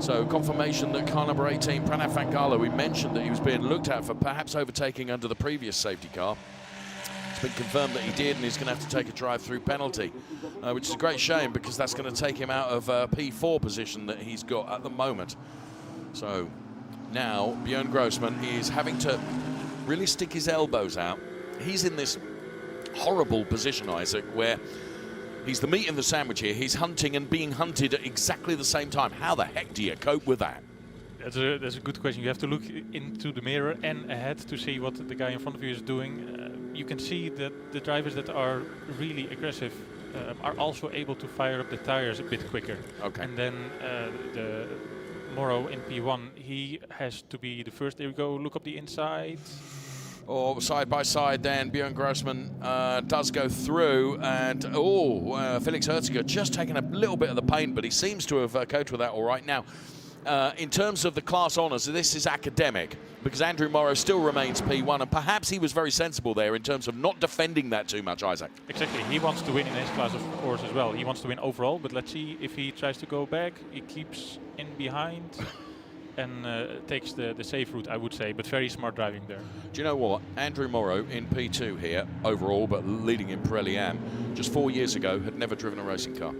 So confirmation that car number 18, Pranav Fangala, we mentioned that he was being looked at for perhaps overtaking under the previous safety car. It's been confirmed that he did, and he's going to have to take a drive-through penalty, which is a great shame because that's going to take him out of P4 position that he's got at the moment. So now Björn Grossman is having to really stick his elbows out. He's in this horrible position, Isaac, where he's the meat in the sandwich here. He's hunting and being hunted at exactly the same time. How the heck do you cope with that? That's a good question. You have to look into the mirror and ahead to see what the guy in front of you is doing. You can see that the drivers that are really aggressive are also able to fire up the tires a bit quicker. Okay. And then the Morrow in P1, he has to be the first. There we go. Look up the inside. Or side by side then, Björn Grossman does go through, and Felix Herziger just taking a little bit of the paint, but he seems to have coped with that all right. Now, in terms of the class honours, this is academic, because Andrew Morrow still remains P1, and perhaps he was very sensible there in terms of not defending that too much, Isaac. Exactly, he wants to win in his class, of course, as well. He wants to win overall, but let's see if he tries to go back. He keeps in behind. And takes the safe route, I would say, but very smart driving there. Do you know what? Andrew Morrow in P2 here, overall, but leading in Pirelli AM, just 4 years ago, had never driven a racing car.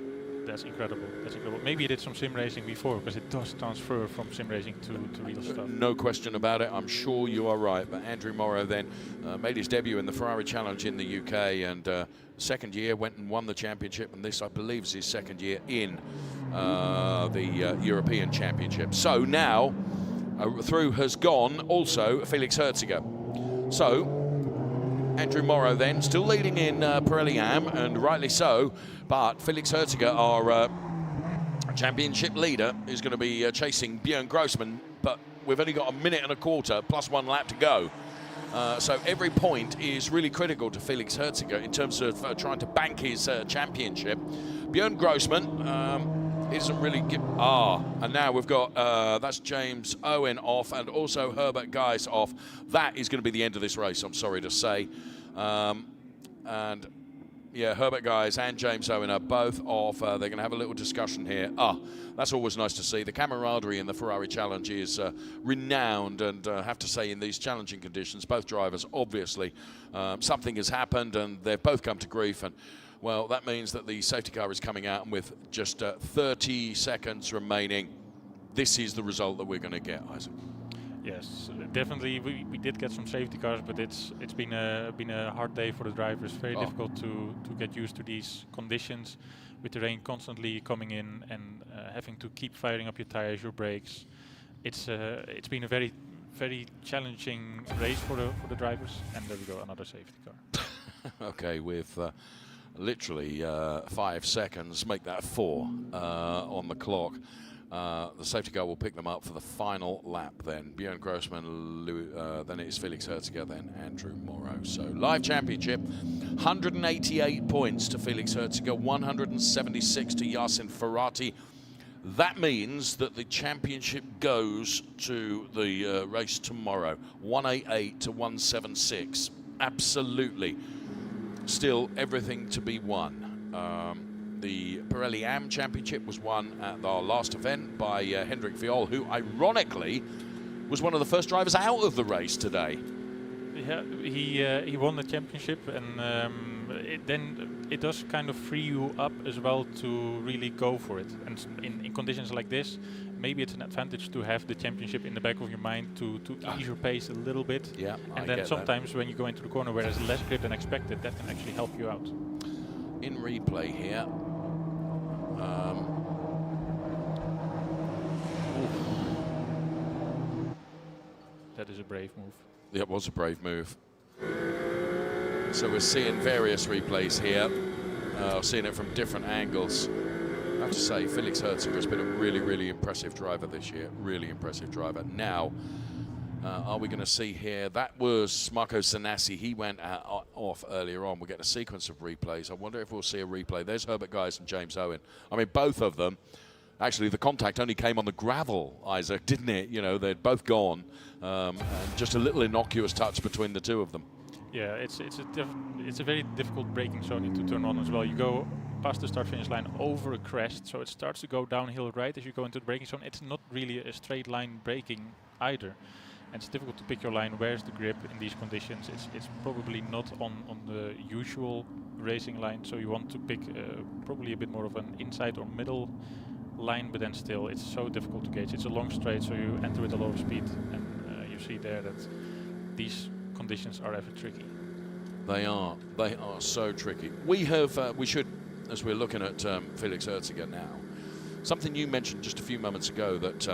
That's incredible. That's incredible. Maybe he did some sim racing before, because it does transfer from sim racing to real stuff. No question about it. I'm sure you are right. But Andrew Morrow then made his debut in the Ferrari Challenge in the UK, and second year went and won the championship, and this, I believe, is his second year in the European Championship. So now through has gone also Felix Herziger. So Andrew Morrow then still leading in Pirelli AM, and rightly so, but Felix Herziger, our championship leader, is going to be chasing Björn Grossman, but we've only got a minute and a quarter plus 1 lap to go. So every point is really critical to Felix Herziger in terms of trying to bank his championship. Björn Grossman, he doesn't really give... and now we've got, that's James Owen off, and also Herbert Geis off. That is going to be the end of this race, I'm sorry to say. And yeah, Herbert Geis and James Owen are both off. They're going to have a little discussion here. That's always nice to see. The camaraderie in the Ferrari Challenge is renowned, and I have to say, in these challenging conditions, both drivers, obviously, something has happened, and they've both come to grief. And well, that means that the safety car is coming out, and with just 30 seconds remaining, this is the result that we're going to get, Isaac. Yes, definitely. We did get some safety cars, but it's been a hard day for the drivers. Very difficult to get used to these conditions. with the rain constantly coming in and having to keep firing up your tires, your brakes. It's been a very challenging race for the drivers. And there we go, another safety car. Okay, with literally 5 seconds, make that 4 on the clock. The safety car will pick them up for the final lap then. Björn Grossman, then it's Felix Herziger, then Andrew Morrow. So live championship, 188 points to Felix Herziger, 176 to Yasin Ferrati. That means that the championship goes to the race tomorrow, 188 to 176. Absolutely. Still everything to be won. The Pirelli AM Championship was won at our last event by Hendrik Viol, who ironically was one of the first drivers out of the race today. Yeah, he won the championship, and then it does kind of free you up as well to really go for it. And in conditions like this, maybe it's an advantage to have the championship in the back of your mind to ease your pace a little bit. Yeah, and then sometimes when you go into the corner where there's less grip than expected, that can actually help you out. In replay here. That is a brave move. Yeah, it was a brave move. So we're seeing various replays here, seeing it from different angles. I have to say, Felix Herziger has been a really, really impressive driver this year. Really impressive driver. Now, are we going to see here? That was Marco Zanassi. He went off earlier on. We'll get a sequence of replays. I wonder if we'll see a replay. There's Herbert Guys and James Owen. I mean, both of them. Actually, the contact only came on the gravel, Isaac, didn't it? You know, they'd both gone. And just a little innocuous touch between the two of them. Yeah, it's a very difficult braking zone to turn on as well. You go past the start-finish line over a crest, so it starts to go downhill right as you go into the braking zone. It's not really a straight line braking either. And it's difficult to pick your line. Where's the grip in these conditions? It's probably not on the usual racing line, so you want to pick probably a bit more of an inside or middle line, but then still it's so difficult to gauge. It's a long straight, so you enter with a low speed, and you see there that these conditions are ever tricky. They are so tricky. We should, as we're looking at Felix Herziger now, something you mentioned just a few moments ago that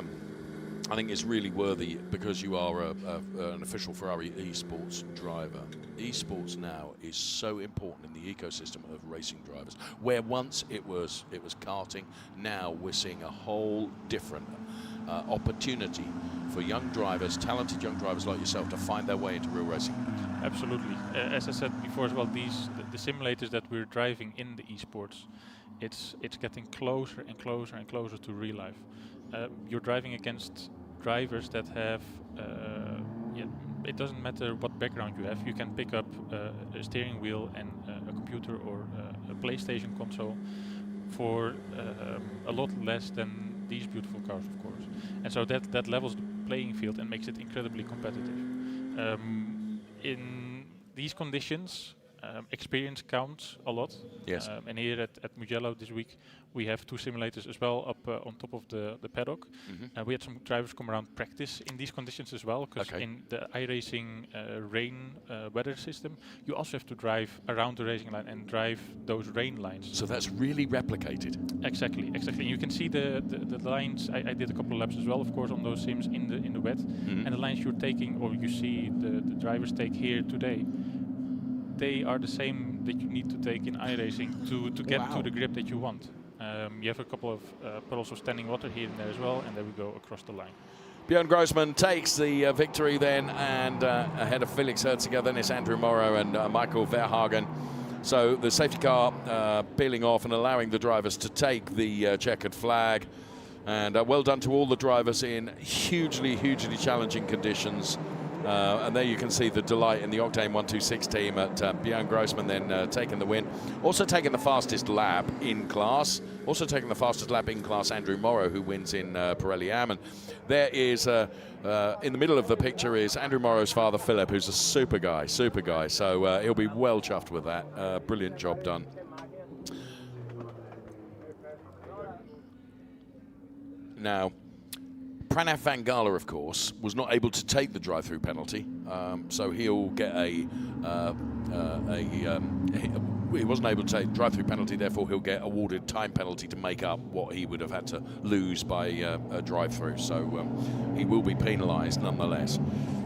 I think is really worthy, because you are an official Ferrari esports driver. Esports now is so important in the ecosystem of racing drivers. Where once it was karting, now we're seeing a whole different opportunity for young drivers, talented young drivers like yourself, to find their way into real racing. Absolutely. As I said before as well, the simulators that we're driving in the esports, it's getting closer and closer and closer to real life. You're driving against drivers that have, it doesn't matter what background you have, you can pick up a steering wheel and a computer or a PlayStation console for a lot less than these beautiful cars, of course. And so that levels the playing field and makes it incredibly competitive. In these conditions, experience counts a lot. Yes. And here at Mugello this week, we have 2 simulators as well up on top of the paddock. Mm-hmm. We had some drivers come around practice in these conditions as well, because in the iRacing rain weather system, you also have to drive around the racing line and drive those rain lines. So that's really replicated. Exactly. You can see the lines. I did a couple of laps as well, of course, on those sims in the wet. Mm-hmm. And the lines you're taking, or you see the drivers take here today, they are the same that you need to take in iRacing to get to the grip that you want. You have a couple of puddles of standing water here and there as well, and there we go across the line. Björn Grossman takes the victory then, and ahead of Felix Herziger, then it's Andrew Morrow and Michael Verhagen. So the safety car peeling off and allowing the drivers to take the checkered flag. And well done to all the drivers in hugely, hugely challenging conditions. And there you can see the delight in the Octane 126 team at Björn Grossman then taking the win. Also taking the fastest lap in class. Andrew Morrow, who wins in Pirelli AM. And there is, in the middle of the picture is Andrew Morrow's father, Philip, who's a super guy. So he'll be well chuffed with that. Brilliant job done. Now, Pranav Van Gala, of course, was not able to take the drive-through penalty, so he'll get he wasn't able to take drive-through penalty, therefore he'll get awarded time penalty to make up what he would have had to lose by a drive-through. So he will be penalised nonetheless.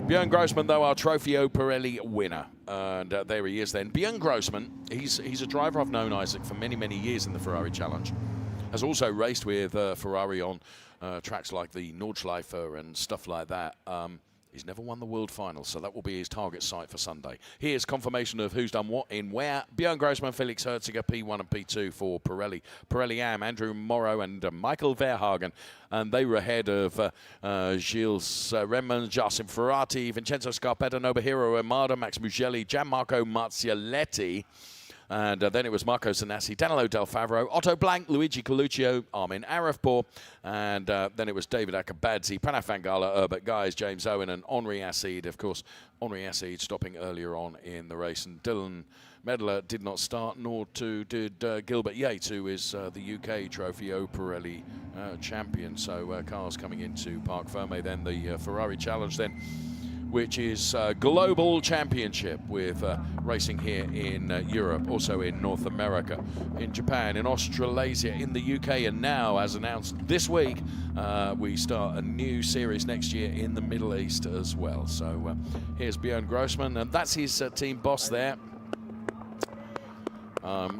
Björn Grossman, though, our Trofeo Pirelli winner. And there he is then. Björn Grossman, he's a driver I've known, Isaac, for many, many years in the Ferrari Challenge. Has also raced with Ferrari on tracks like the Nordschleife and stuff like that. He's never won the World Final, so that will be his target site for Sunday. Here's confirmation of who's done what in where. Björn Grossman, Felix Herziger, P1 and P2 for Pirelli. Pirelli Am, Andrew Morrow and Michael Verhagen. And they were ahead of Gilles Renman, Jasim Ferrati, Vincenzo Scarpetta, Nobuhiro Amada, Max Mugelli, Gianmarco Marzialetti. And then it was Marco Zanassi, Danilo Del Favro, Otto Blank, Luigi Coluccio, Armin Arifpour, and then it was David Akabadze, Pranav Vangala, Herbert Guys, James Owen, and Henri Acide. Of course, Henri Acide stopping earlier on in the race, and Dylan Medler did not start, nor did Gilbert Yates, who is the UK Trofeo Pirelli champion. So cars coming into Parc Ferme, then the Ferrari Challenge then, which is global championship with racing here in Europe, also in North America, in Japan, in Australasia, in the UK, and now, as announced this week, we start a new series next year in the Middle East as well. So here's Björn Grossman, and that's his team boss there,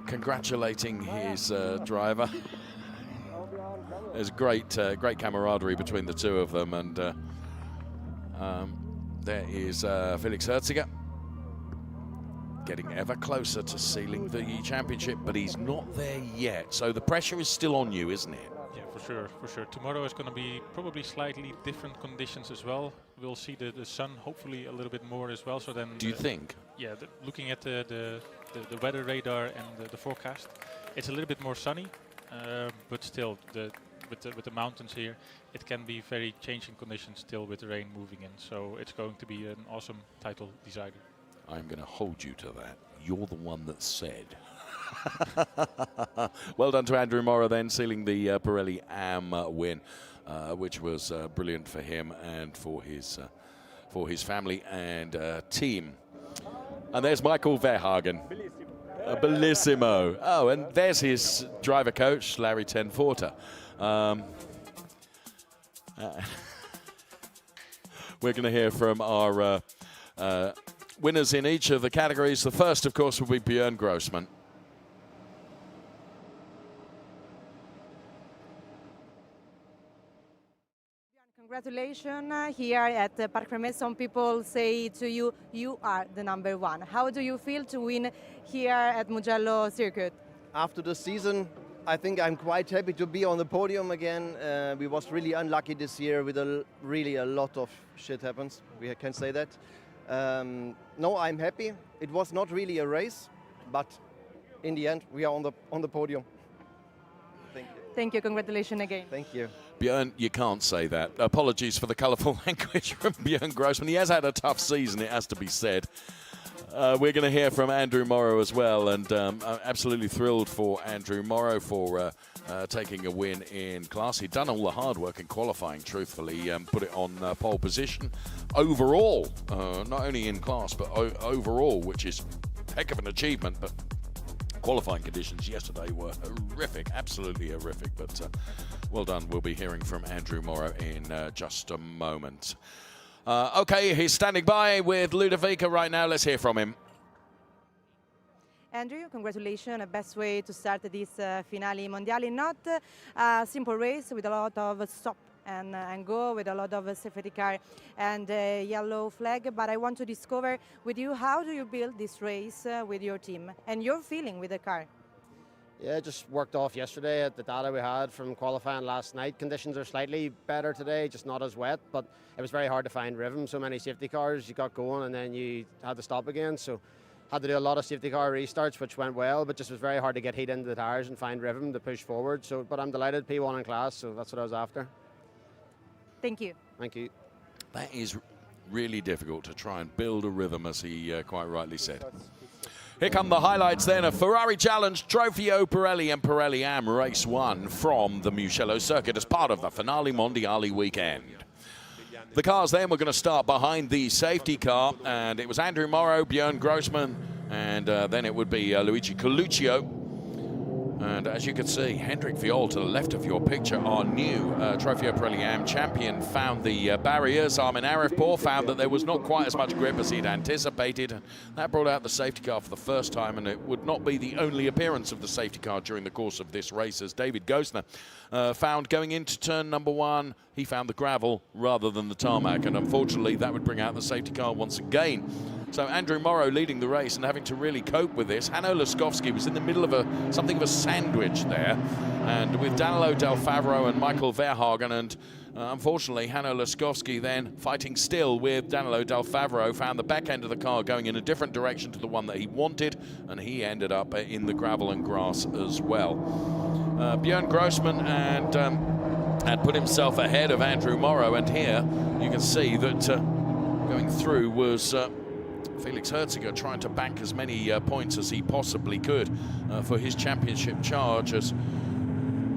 congratulating his driver. There's great camaraderie between the two of them, and there is Felix Herziger getting ever closer to sealing the championship, but he's not there yet. So the pressure is still on you, isn't it? Yeah, for sure. Tomorrow is going to be probably slightly different conditions as well. We'll see the sun hopefully a little bit more as well. So then, do you think? Yeah, looking at the weather radar and the forecast, it's a little bit more sunny, but still with the mountains here, it can be very changing conditions still with the rain moving in. So it's going to be an awesome title decider. I'm going to hold you to that. You're the one that said. Well done to Andrew Morrow then, sealing the Pirelli Am win, which was brilliant for him and for his family and team. And there's Michael Verhagen. Bellissimo. Oh, and there's his driver coach, Larry Tenforta. We're going to hear from our winners in each of the categories. The first, of course, will be Björn Grossman. Congratulations here at Parc Ferme. Some people say to you, you are the number one. How do you feel to win here at Mugello Circuit? After the season, I think I'm quite happy to be on the podium again. We was really unlucky this year with really a lot of shit happens. We can say that. No, I'm happy. It was not really a race, but in the end, we are on the podium. Thank you. Thank you. Congratulations again. Thank you. Björn, you can't say that. Apologies for the colourful language from Björn Grossman. He has had a tough season, it has to be said. We're going to hear from Andrew Morrow as well, and I'm absolutely thrilled for Andrew Morrow for taking a win in class. He'd done all the hard work in qualifying, truthfully, put it on pole position. Overall, not only in class, but overall, which is a heck of an achievement, but qualifying conditions yesterday were horrific, absolutely horrific, but well done. We'll be hearing from Andrew Morrow in just a moment. Okay, he's standing by with Ludovica right now. Let's hear from him. Andrew, congratulations. A best way to start this Finali Mondiali. Not a simple race with a lot of stop and go, with a lot of safety car and yellow flag. But I want to discover with you, how do you build this race with your team and your feeling with the car? Yeah, just worked off yesterday at the data we had from qualifying last night. Conditions are slightly better today, just not as wet, but it was very hard to find rhythm. So many safety cars, you got going and then you had to stop again. So had to do a lot of safety car restarts, which went well, but just was very hard to get heat into the tires and find rhythm to push forward. So, but I'm delighted, P1 in class, so that's what I was after. Thank you. Thank you. That is really difficult to try and build a rhythm, as he quite rightly said. Here come the highlights then of Ferrari Challenge, Trofeo Pirelli and Pirelli Am Race 1 from the Mugello Circuit as part of the Finali Mondiali weekend. The cars then were going to start behind the safety car, and it was Andrew Morrow, Björn Grossman, And then it would be Luigi Coluccio. And as you can see, Hendrik Viol to the left of your picture, our new Trofeo Pirelli Am champion, found the barriers. Armin Arifpour found that there was not quite as much grip as he'd anticipated. And that brought out the safety car for the first time, and it would not be the only appearance of the safety car during the course of this race, as David Gosner found going into turn number 1, he found the gravel rather than the tarmac, and unfortunately that would bring out the safety car once again. So Andrew Morrow leading the race and having to really cope with this. Hanno Laskowski was in the middle of something of a sandwich there, and with Danilo Del Favro and Michael Verhagen, and unfortunately Hanno Laskowski then fighting still with Danilo Del Favro, found the back end of the car going in a different direction to the one that he wanted, and he ended up in the gravel and grass as well. Björn Grossman had put himself ahead of Andrew Morrow, and here you can see that going through was Felix Herziger trying to bank as many points as he possibly could for his championship charge, as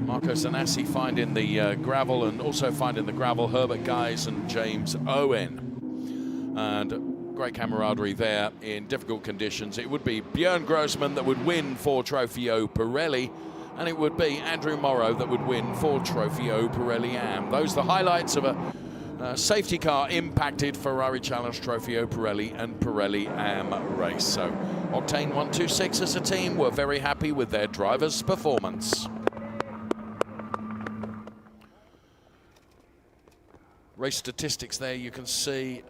Marco Zanassi finding the gravel, and also finding the gravel Herbert Guys and James Owen. And great camaraderie there in difficult conditions. It would be Björn Grossman that would win for Trofeo Pirelli, and it would be Andrew Morrow that would win for Trofeo Pirelli Am. Those are the highlights of a safety car impacted Ferrari Challenge Trofeo Pirelli and Pirelli Am race. So Octane 126 as a team were very happy with their driver's performance. Race statistics there, you can see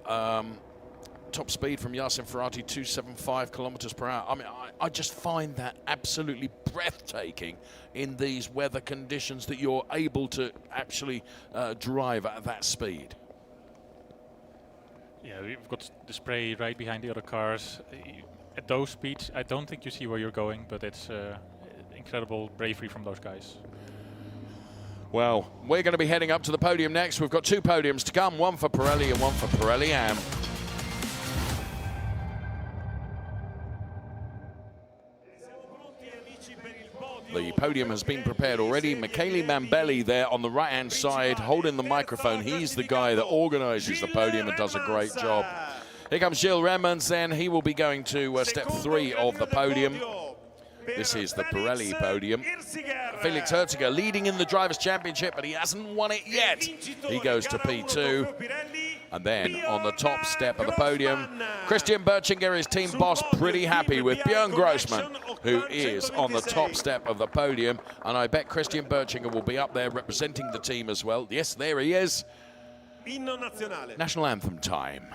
top speed from Yasin Ferrati, 275 kilometers per hour. I mean, I just find that absolutely breathtaking in these weather conditions, that you're able to actually drive at that speed. Yeah, we've got the spray right behind the other cars. At those speeds, I don't think you see where you're going, but it's incredible bravery from those guys. Well, we're going to be heading up to the podium next. We've got 2 podiums to come, one for Pirelli and one for Pirelli Am. The podium has been prepared already. Michele Mambelli there on the right-hand side, holding the microphone. He's the guy that organizes the podium and does a great job. Here comes Gilles Remans, then. He will be going to step 3 of the podium. This is the Pirelli podium. Felix Herziger leading in the Drivers' Championship, but he hasn't won it yet. He goes to P2. And then on the top step of the podium, Christian Berchinger, his team boss, pretty happy with Björn Grossman, who is on the top step of the podium. And I bet Christian Berchinger will be up there representing the team as well. Yes, there he is. National anthem time.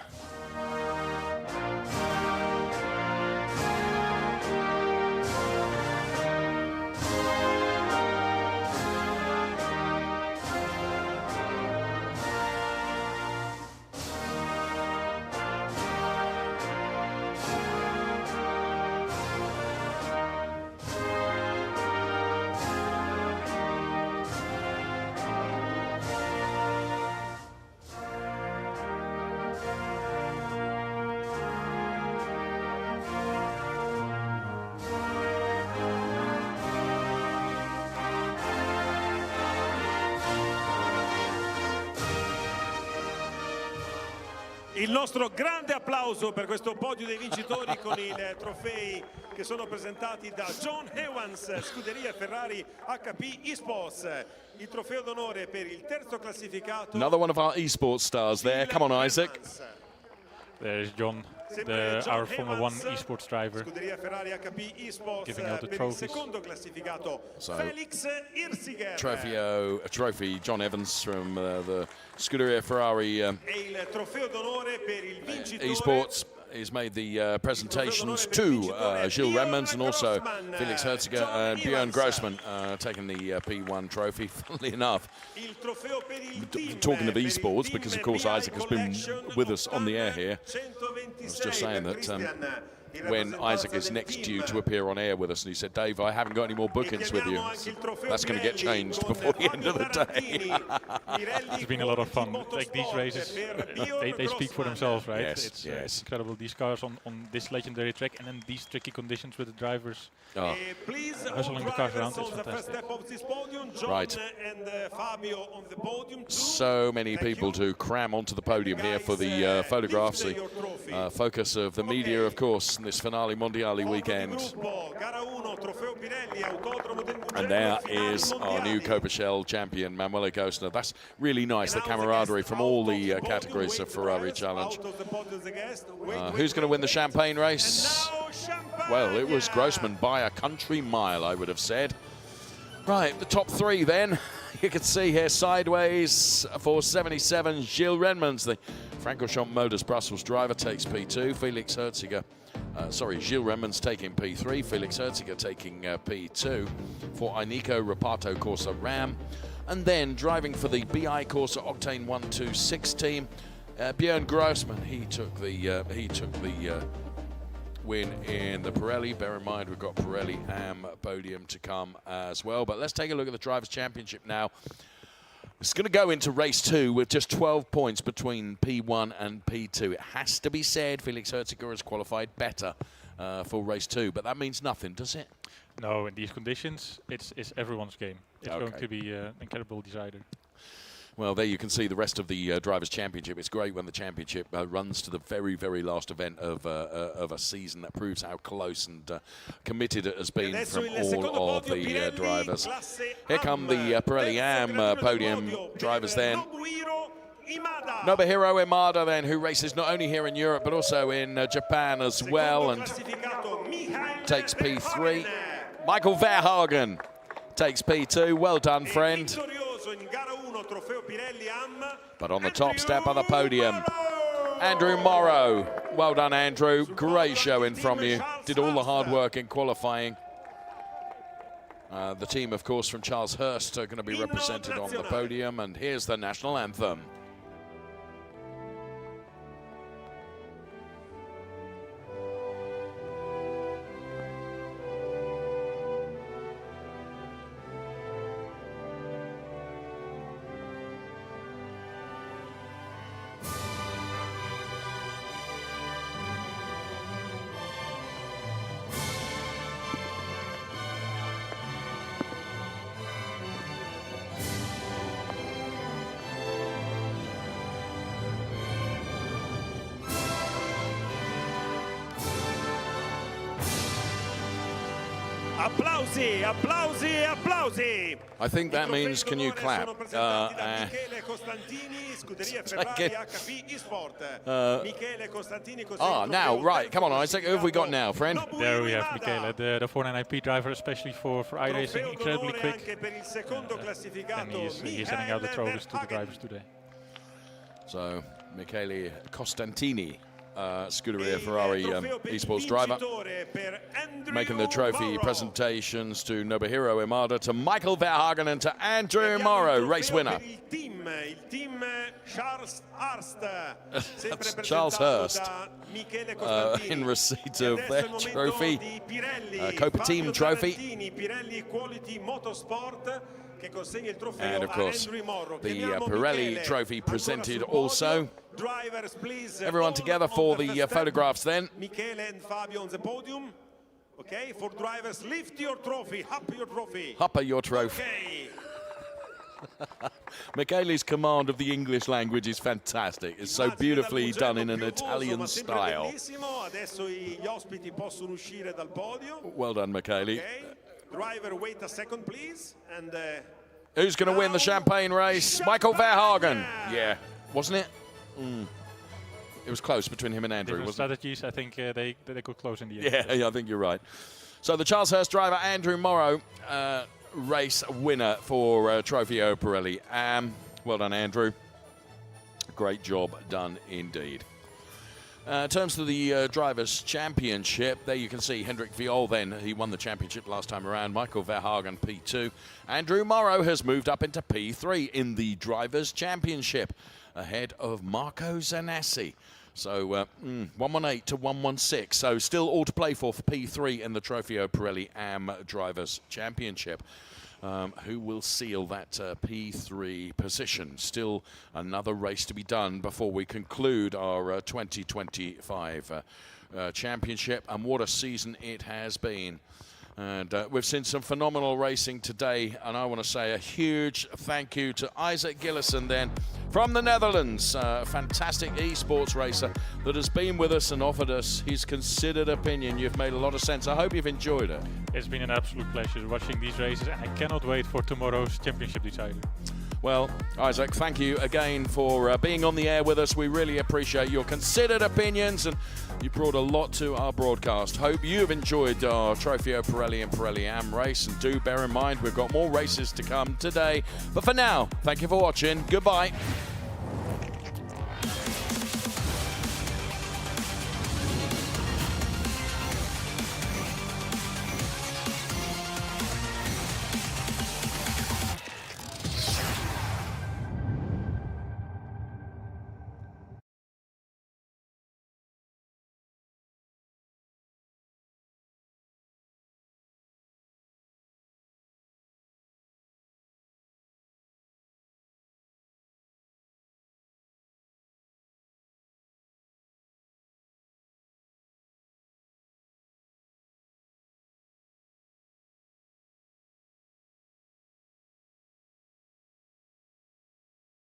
Il nostro grande applauso per questo podio dei vincitori con i trofei che sono presentati da John Evans, scuderia Ferrari HP Esports. Il trofeo d'onore per il terzo classificato. Another one of our esports stars there. Come on, Isaac. There's John, our Formula 1 esports driver, giving out the trophies. So, trophy, John Evans from the Scuderia Ferrari esports. He's made the presentations to Gilles Remans and also Felix Herziger and Björn Grossman taking the P1 trophy. Funnily enough, talking of esports, because of course Isaac has been with us on the air here, I was just saying that when Isaac is next due to appear on air with us, and he said, Dave, I haven't got any more bookings with you. That's going to get changed before the end of the day. It's been a lot of fun. Like these races, they speak for themselves, right? Yes, it's incredible. These cars on this legendary track, and then these tricky conditions with the drivers. Hustling the cars around is fantastic. Right. So many people to cram onto the podium here for the photographs. The focus of the media, of course, on this Finali Mondiali weekend. And there is our new Copa Shell champion, Manuel Costner. That's really nice, the camaraderie from all the categories of Ferrari Challenge. Who's going to win the champagne race? Well, it was Grossman by a country mile, I would have said. Right, the top three then. You can see here sideways for 77, Gilles Renmans, the Francorchamps Motors Brussels driver, takes P2. Felix Herziger, Gilles Renmans taking P3. Felix Herziger taking P2 for Inico Reparto Corsa Ram. And then driving for the BI Corsa Octane 126 team, Björn Grossman. He took the win in the Pirelli. Bear in mind, we've got Pirelli and Podium to come as well. But let's take a look at the Drivers' Championship now. It's going to go into race 2 with just 12 points between P1 and P2. It has to be said, Felix Herziger has qualified better for race 2, but that means nothing, does it? No, in these conditions, it's everyone's game. It's going to be an incredible decider. Well, there you can see the rest of the Drivers' Championship. It's great when the championship runs to the very, very last event of a season. That proves how close and committed it has been from all of the drivers. Here come the Pirelli Am Podium drivers then. Nobuhiro Imada then, who races not only here in Europe but also in Japan as well, and takes P3. Michael Verhagen takes P2. Well done, friend. But on the top step of the podium, Andrew Morrow. Well done, Andrew. Great showing from you. Did all the hard work in qualifying. The team, of course, from Charles Hurst are going to be represented on the podium. And here's the national anthem. Applausi, applausi, applausi. I think that means, can you clap? Now, right, come on, Isaac, who have we got now, friend? There we have Michele, the 409P driver, especially for iRacing, incredibly quick. And he's sending out the trophies to the drivers today. So, Michele Costantini, Scuderia Ferrari esports driver, making the trophy presentations to Nobuhiro Imada, to Michael Verhagen and to Andrew Morrow, race winner. That's Charles Hurst in receipt of their trophy, Copa Team trophy. And of course, the Pirelli trophy presented also. Everyone together for the photographs then. Michele and Fabio on the podium. Okay, for drivers, lift your trophy, up your trophy. Up your trophy. Okay. Michele's command of the English language is fantastic. It's so beautifully done in an Italian style. Well done, Michele. Okay. Driver, wait a second, please. And who's going to win the champagne race? Michael Verhagen. Yeah, wasn't it? It was close between him and Andrew, wasn't it? Strategies, I think they could close in the end. Yeah, I think you're right. So the Charles Hurst driver, Andrew Morrow, race winner for Trofeo Pirelli. Well done, Andrew. Great job done indeed. In terms of the Drivers' Championship, there you can see Hendrik Viol then. He won the championship last time around. Michael Verhagen, P2. Andrew Morrow has moved up into P3 in the Drivers' Championship, ahead of Marco Zanassi. So 118 to 116. So still all to play for P3 in the Trofeo Pirelli Am Drivers' Championship. Who will seal that P3 position? Still another race to be done before we conclude our 2025 championship. And what a season it has been. And we've seen some phenomenal racing today, and I want to say a huge thank you to Isaac Gillison then from the Netherlands, a fantastic esports racer that has been with us and offered us his considered opinion. You've made a lot of sense. I hope you've enjoyed it. It's been an absolute pleasure watching these races, and I cannot wait for tomorrow's championship decider. Well, Isaac, thank you again for being on the air with us. We really appreciate your considered opinions, and you brought a lot to our broadcast. Hope you've enjoyed our Trofeo Pirelli and Pirelli Am race, and do bear in mind we've got more races to come today. But for now, thank you for watching. Goodbye.